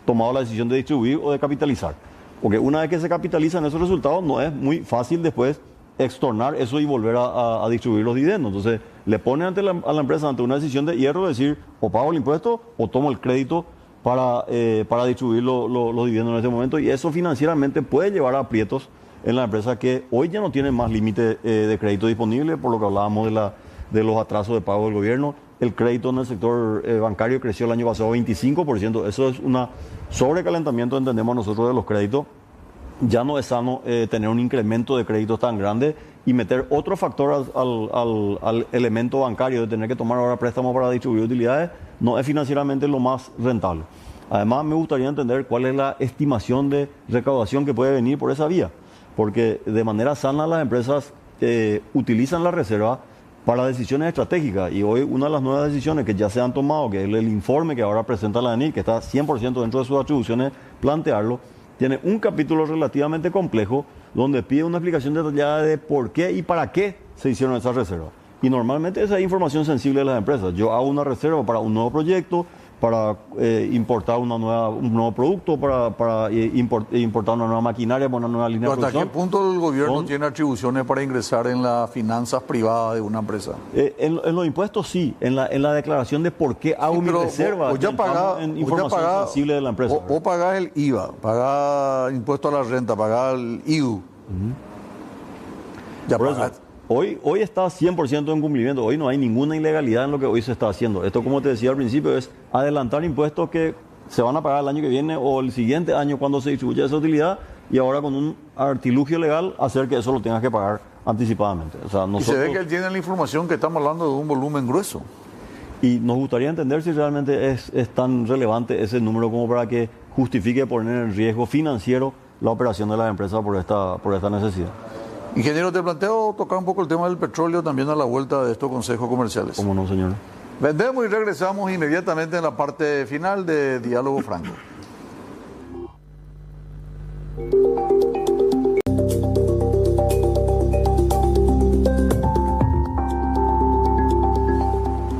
C: tomado la decisión de distribuir o de capitalizar. Porque una vez que se capitalizan esos resultados, no es muy fácil después extornar eso y volver a distribuir los dividendos. Entonces, le pone a la empresa ante una decisión de hierro, decir, o pago el impuesto o tomo el crédito para distribuir los dividendos en ese momento. Y eso financieramente puede llevar a aprietos en la empresa que hoy ya no tiene más límite de crédito disponible, por lo que hablábamos de los atrasos de pago del gobierno. El crédito en el sector bancario creció el año pasado 25%. Eso es un sobrecalentamiento, entendemos nosotros, de los créditos. Ya no es sano tener un incremento de créditos tan grande y meter otro factor al elemento bancario de tener que tomar ahora préstamos para distribuir utilidades, no es financieramente lo más rentable. Además, me gustaría entender cuál es la estimación de recaudación que puede venir por esa vía, porque de manera sana las empresas utilizan la reserva para decisiones estratégicas, y hoy una de las nuevas decisiones que ya se han tomado, que es el informe que ahora presenta la ANIC, que está 100% dentro de sus atribuciones, plantearlo, tiene un capítulo relativamente complejo donde pide una explicación detallada de por qué y para qué se hicieron esas reservas. Y normalmente esa es información sensible de las empresas. Yo hago una reserva para un nuevo proyecto, para importar un nuevo producto, para importar una nueva maquinaria, para una nueva línea de producción.
A: ¿Hasta qué punto el gobierno tiene atribuciones para ingresar en las finanzas privadas de una empresa?
C: En los impuestos sí, en la declaración de por qué hago mi reserva,
A: ya pagás,
C: en información sensible de la empresa.
A: Vos pagás el IVA, pagás impuesto a la renta, pagás el IU. Ya pagás.
C: Hoy está 100% en cumplimiento. Hoy no hay ninguna ilegalidad en lo que hoy se está haciendo. Esto, como te decía al principio, es adelantar impuestos que se van a pagar el año que viene o el siguiente año cuando se distribuya esa utilidad, y ahora con un artilugio legal hacer que eso lo tengas que pagar anticipadamente. O sea,
A: y se ve que él tiene la información que estamos hablando de un volumen grueso.
C: Y nos gustaría entender si realmente es tan relevante ese número como para que justifique poner en riesgo financiero la operación de la empresa por esta necesidad.
A: Ingeniero, te planteo tocar un poco el tema del petróleo también a la vuelta de estos consejos comerciales.
C: ¿Cómo no, señor?
A: Vendemos y regresamos inmediatamente en la parte final de Diálogo Franco.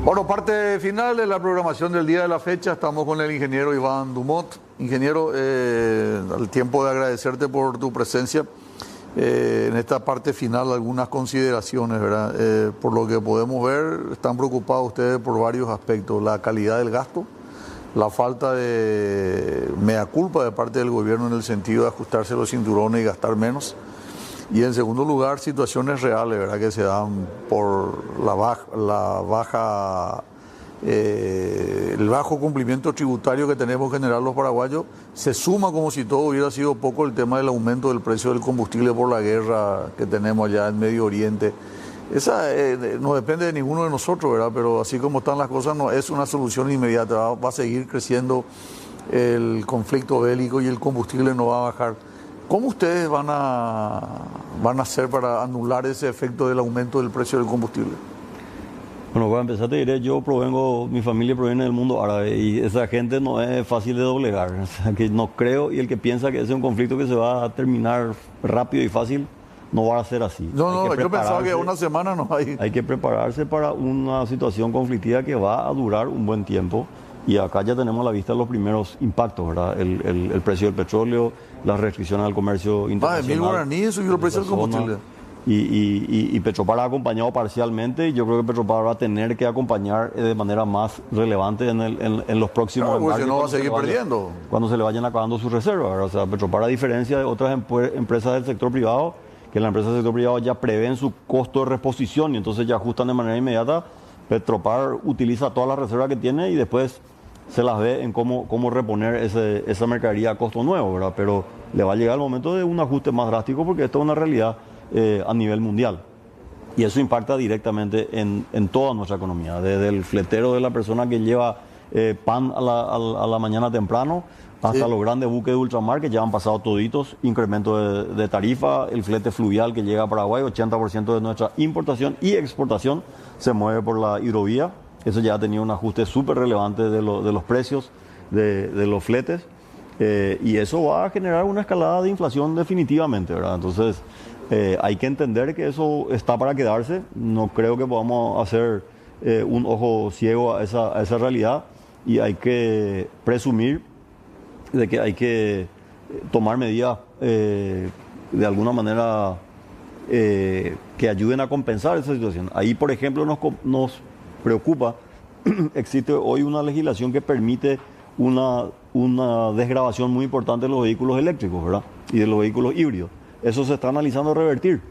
A: Bueno, parte final de la programación del día de la fecha. Estamos con el ingeniero Iván Dumont. Ingeniero, al tiempo de agradecerte por tu presencia, en esta parte final algunas consideraciones, ¿verdad? Por lo que podemos ver, están preocupados ustedes por varios aspectos. La calidad del gasto, la falta de mea culpa de parte del gobierno en el sentido de ajustarse los cinturones y gastar menos. Y en segundo lugar, situaciones reales, ¿verdad?, que se dan por el bajo cumplimiento tributario que tenemos en general los paraguayos. Se suma, como si todo hubiera sido poco, el tema del aumento del precio del combustible por la guerra que tenemos allá en Medio Oriente. Esa no depende de ninguno de nosotros, ¿verdad? Pero así como están las cosas, no es una solución inmediata. Va a seguir creciendo el conflicto bélico y el combustible no va a bajar. ¿Cómo ustedes van a hacer para anular ese efecto del aumento del precio del combustible?
C: Bueno, para empezar te diré, mi familia proviene del mundo árabe y esa gente no es fácil de doblegar. O sea, que no creo, y el que piensa que ese es un conflicto que se va a terminar rápido y fácil, no va a ser así.
A: No, yo pensaba que una semana no hay.
C: Hay que prepararse para una situación conflictiva que va a durar un buen tiempo. Y acá ya tenemos a la vista los primeros impactos, ¿verdad? El precio del petróleo, las restricciones al comercio internacional.
A: De 1.000 guaraníes subió el precio del combustible.
C: Y Petropar ha acompañado parcialmente, y yo creo que Petropar va a tener que acompañar de manera más relevante en los próximos
A: embarques. Porque no va a seguir perdiendo.
C: Cuando se le vayan acabando sus reservas, ¿verdad? O sea, Petropar, a diferencia de otras empresas del sector privado, que las empresas del sector privado ya prevén su costo de reposición y entonces ya ajustan de manera inmediata, Petropar utiliza todas las reservas que tiene y después se las ve en cómo reponer esa mercadería a costo nuevo, ¿verdad? Pero le va a llegar el momento de un ajuste más drástico porque esto es una realidad a nivel mundial. Y eso impacta directamente en toda nuestra economía, desde el fletero de la persona que lleva pan a la mañana temprano, hasta los grandes buques de ultramar que ya han pasado toditos, incremento de tarifa, el flete fluvial que llega a Paraguay, 80% de nuestra importación y exportación se mueve por la hidrovía. Eso ya ha tenido un ajuste súper relevante de los precios de los fletes, y eso va a generar una escalada de inflación definitivamente, ¿verdad? Entonces hay que entender que eso está para quedarse. No creo que podamos hacer un ojo ciego a esa realidad, y hay que presumir de que hay que tomar medidas de alguna manera que ayuden a compensar esa situación. Ahí, por ejemplo, nos preocupa, existe hoy una legislación que permite una desgravación muy importante de los vehículos eléctricos, ¿verdad? Y de los vehículos híbridos. Eso se está analizando revertir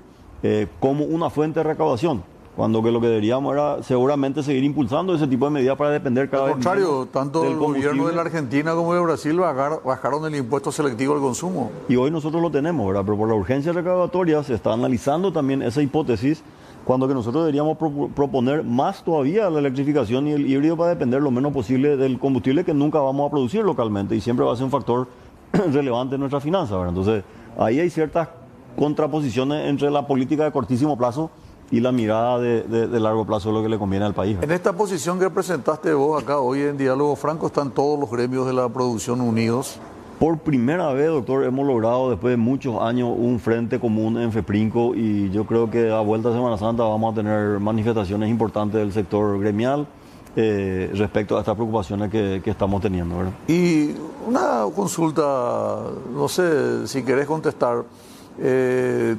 C: como una fuente de recaudación, cuando que lo que deberíamos era seguramente seguir impulsando ese tipo de medidas para depender cada vez menos.
A: Al contrario, tanto el gobierno de la Argentina como de Brasil bajaron el impuesto selectivo al consumo.
C: Y hoy nosotros lo tenemos, ¿verdad? Pero por la urgencia recaudatoria se está analizando también esa hipótesis, cuando que nosotros deberíamos proponer más todavía la electrificación y el híbrido para depender lo menos posible del combustible que nunca vamos a producir localmente y siempre va a ser un factor relevante en nuestra finanza, ¿verdad? Entonces, ahí hay ciertas contraposiciones entre la política de cortísimo plazo y la mirada de largo plazo, lo que le conviene al país, ¿verdad?
A: En esta posición que presentaste vos acá hoy en Diálogo Franco, están todos los gremios de la producción unidos.
C: Por primera vez, doctor, hemos logrado después de muchos años un frente común en FEPRINCO, y yo creo que a vuelta de Semana Santa vamos a tener manifestaciones importantes del sector gremial respecto a estas preocupaciones que estamos teniendo, ¿verdad?
A: Y una consulta, no sé si querés contestar.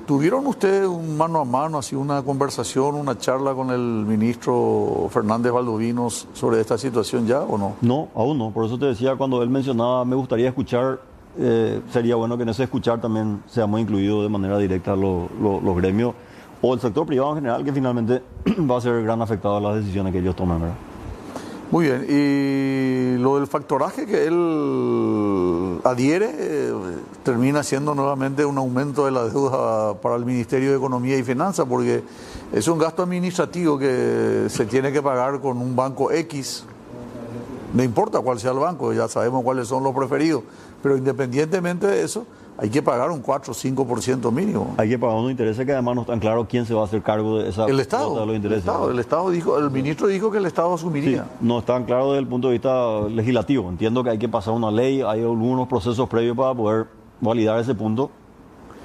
A: ¿Tuvieron ustedes un mano a mano, así una conversación, una charla con el ministro Fernández Valdovinos sobre esta situación ya o no?
C: No, aún no. Por eso te decía, cuando él mencionaba, me gustaría escuchar, sería bueno que en ese escuchar también seamos incluidos de manera directa los gremios o el sector privado en general, que finalmente va a ser gran afectado a las decisiones que ellos toman, ¿verdad?
A: Muy bien, y lo del factoraje que él adhiere termina siendo nuevamente un aumento de la deuda para el Ministerio de Economía y Finanzas, porque es un gasto administrativo que se tiene que pagar con un banco X, no importa cuál sea el banco, ya sabemos cuáles son los preferidos, pero independientemente de eso, hay que pagar un 4 o 5% mínimo.
C: Hay que pagar unos intereses que además no están claro quién se va a hacer cargo de esa
A: El Estado.
C: cuota de los intereses.
A: El Estado dijo, el ministro dijo que el Estado
C: Sí,
A: asumiría.
C: no están claros desde el punto de vista legislativo. Entiendo que hay que pasar una ley, hay algunos procesos previos para poder validar ese punto.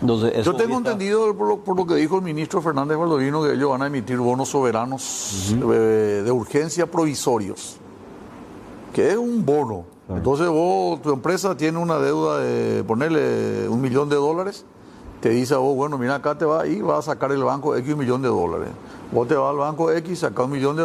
C: Entonces, eso
A: Yo tengo
C: está-
A: entendido por lo que dijo el ministro Fernández Baldovino que ellos van a emitir bonos soberanos de urgencia provisorios, que es un bono.
C: Claro.
A: Entonces vos, tu empresa tiene una deuda de ponerle $1 millón, te dice a vos, bueno, mira, acá te va y vas a sacar el banco X $1 millón. Vos te vas al banco X, sacas $1 millón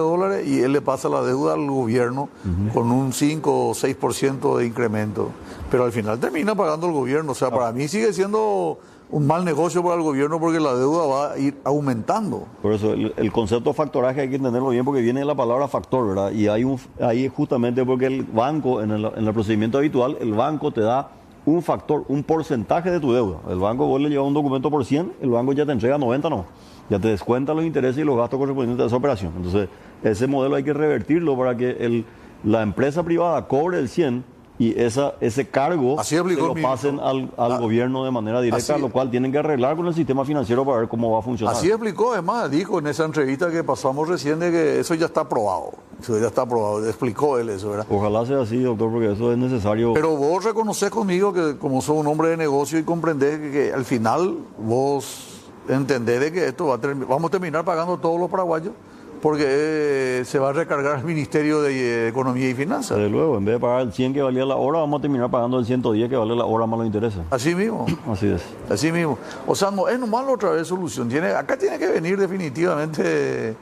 A: y él le pasa la deuda al gobierno con un 5 o 6% de incremento. Pero al final termina pagando el gobierno. O sea, para mí sigue siendo un mal negocio para el gobierno porque la deuda va a ir aumentando.
C: Por eso el concepto de factoraje hay que entenderlo bien porque viene de la palabra factor, ¿verdad? Y ahí justamente porque el banco, en el procedimiento habitual, el banco te da un factor, un porcentaje de tu deuda. El banco, vos le llevas un documento por 100, el banco ya te entrega 90, no. Ya te descuenta los intereses y los gastos correspondientes a esa operación. Entonces, ese modelo hay que revertirlo para que la empresa privada cobre el 100 y ese cargo
A: Así
C: se
A: aplicó
C: lo
A: el
C: pasen
A: ministro.
C: al gobierno de manera directa,
A: Así-
C: lo cual tienen que arreglar con el sistema financiero para ver cómo va a funcionar.
A: Así explicó, además, dijo en esa entrevista que pasamos recién de que eso ya está aprobado. Eso ya está aprobado. Explicó él eso, ¿verdad?
C: Ojalá sea así, doctor, porque eso es necesario.
A: Pero vos reconocés conmigo que como sos un hombre de negocio y comprendés que al final vos entendés de que esto vamos a terminar pagando todos los paraguayos porque se va a recargar el Ministerio de Economía y Finanzas.
C: Desde luego, en vez de pagar el 100 que valía la hora, vamos a terminar pagando el 110 que vale la hora más los intereses.
A: Así mismo.
C: Así es.
A: Así mismo. O sea, no es nomás la otra vez solución. Acá tiene que venir definitivamente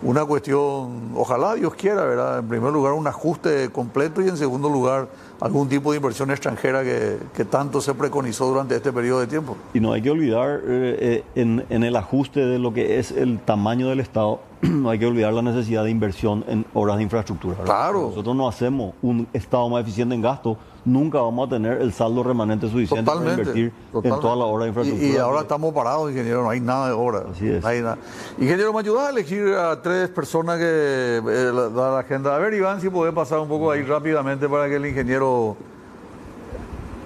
A: una cuestión, ojalá Dios quiera, ¿verdad? En primer lugar, un ajuste completo y en segundo lugar, algún tipo de inversión extranjera que tanto se preconizó durante este periodo de tiempo.
C: Y no hay que olvidar en el ajuste de lo que es el tamaño del Estado, no hay que olvidar la necesidad de inversión en obras de infraestructura, ¿verdad?
A: Claro.
C: Si nosotros no hacemos un Estado más eficiente en gasto, nunca vamos a tener el saldo remanente suficiente para invertir en toda la obra de infraestructura.
A: Y ahora estamos parados, ingeniero, no hay nada de obra.
C: Así es.
A: No hay nada. Ingeniero, ¿me ayudas a elegir a 3 personas que da la agenda? A ver, Iván, si podés pasar un poco ahí rápidamente para que el ingeniero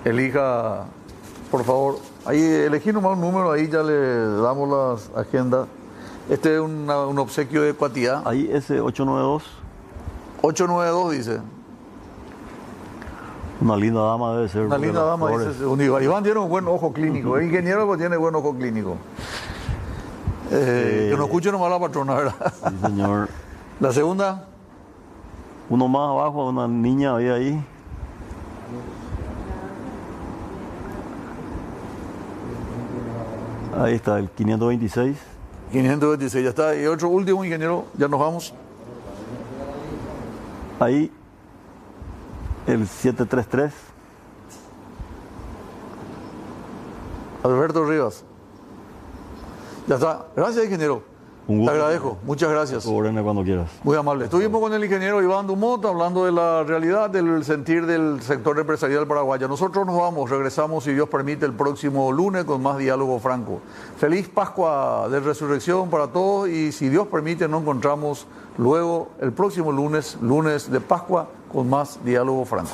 A: elija, por favor. Ahí elegí nomás un número, ahí ya le damos las agendas. Este es un obsequio de Cuatía.
C: Ahí ese 892,
A: 892 dice.
C: una linda dama debe ser.
A: Una
C: porque
A: linda
C: las
A: dama,
C: flores-
A: dice un Iván. Iván tiene un buen ojo clínico. El ingeniero pues tiene buen ojo clínico. Que no escuche nomás la patrona, ¿verdad?
C: Sí, señor.
A: La segunda,
C: Uno más abajo, una niña había ahí. Ahí está, el 526.
A: 526, ya está. Y otro último, ingeniero, ya nos vamos.
C: Ahí, el 733.
A: Alberto Rivas. Ya está. Gracias, ingeniero.
C: Un gusto.
A: Te agradezco. Muchas gracias.
C: Orene cuando quieras.
A: Muy amable. Estuvimos con el ingeniero Iván Dumont hablando de la realidad del sentir del sector empresarial paraguayo. Nosotros nos vamos, regresamos si Dios permite el próximo lunes con más Diálogo Franco. Feliz Pascua de Resurrección para todos y si Dios permite nos encontramos luego el próximo lunes, lunes de Pascua, con más Diálogo Franco.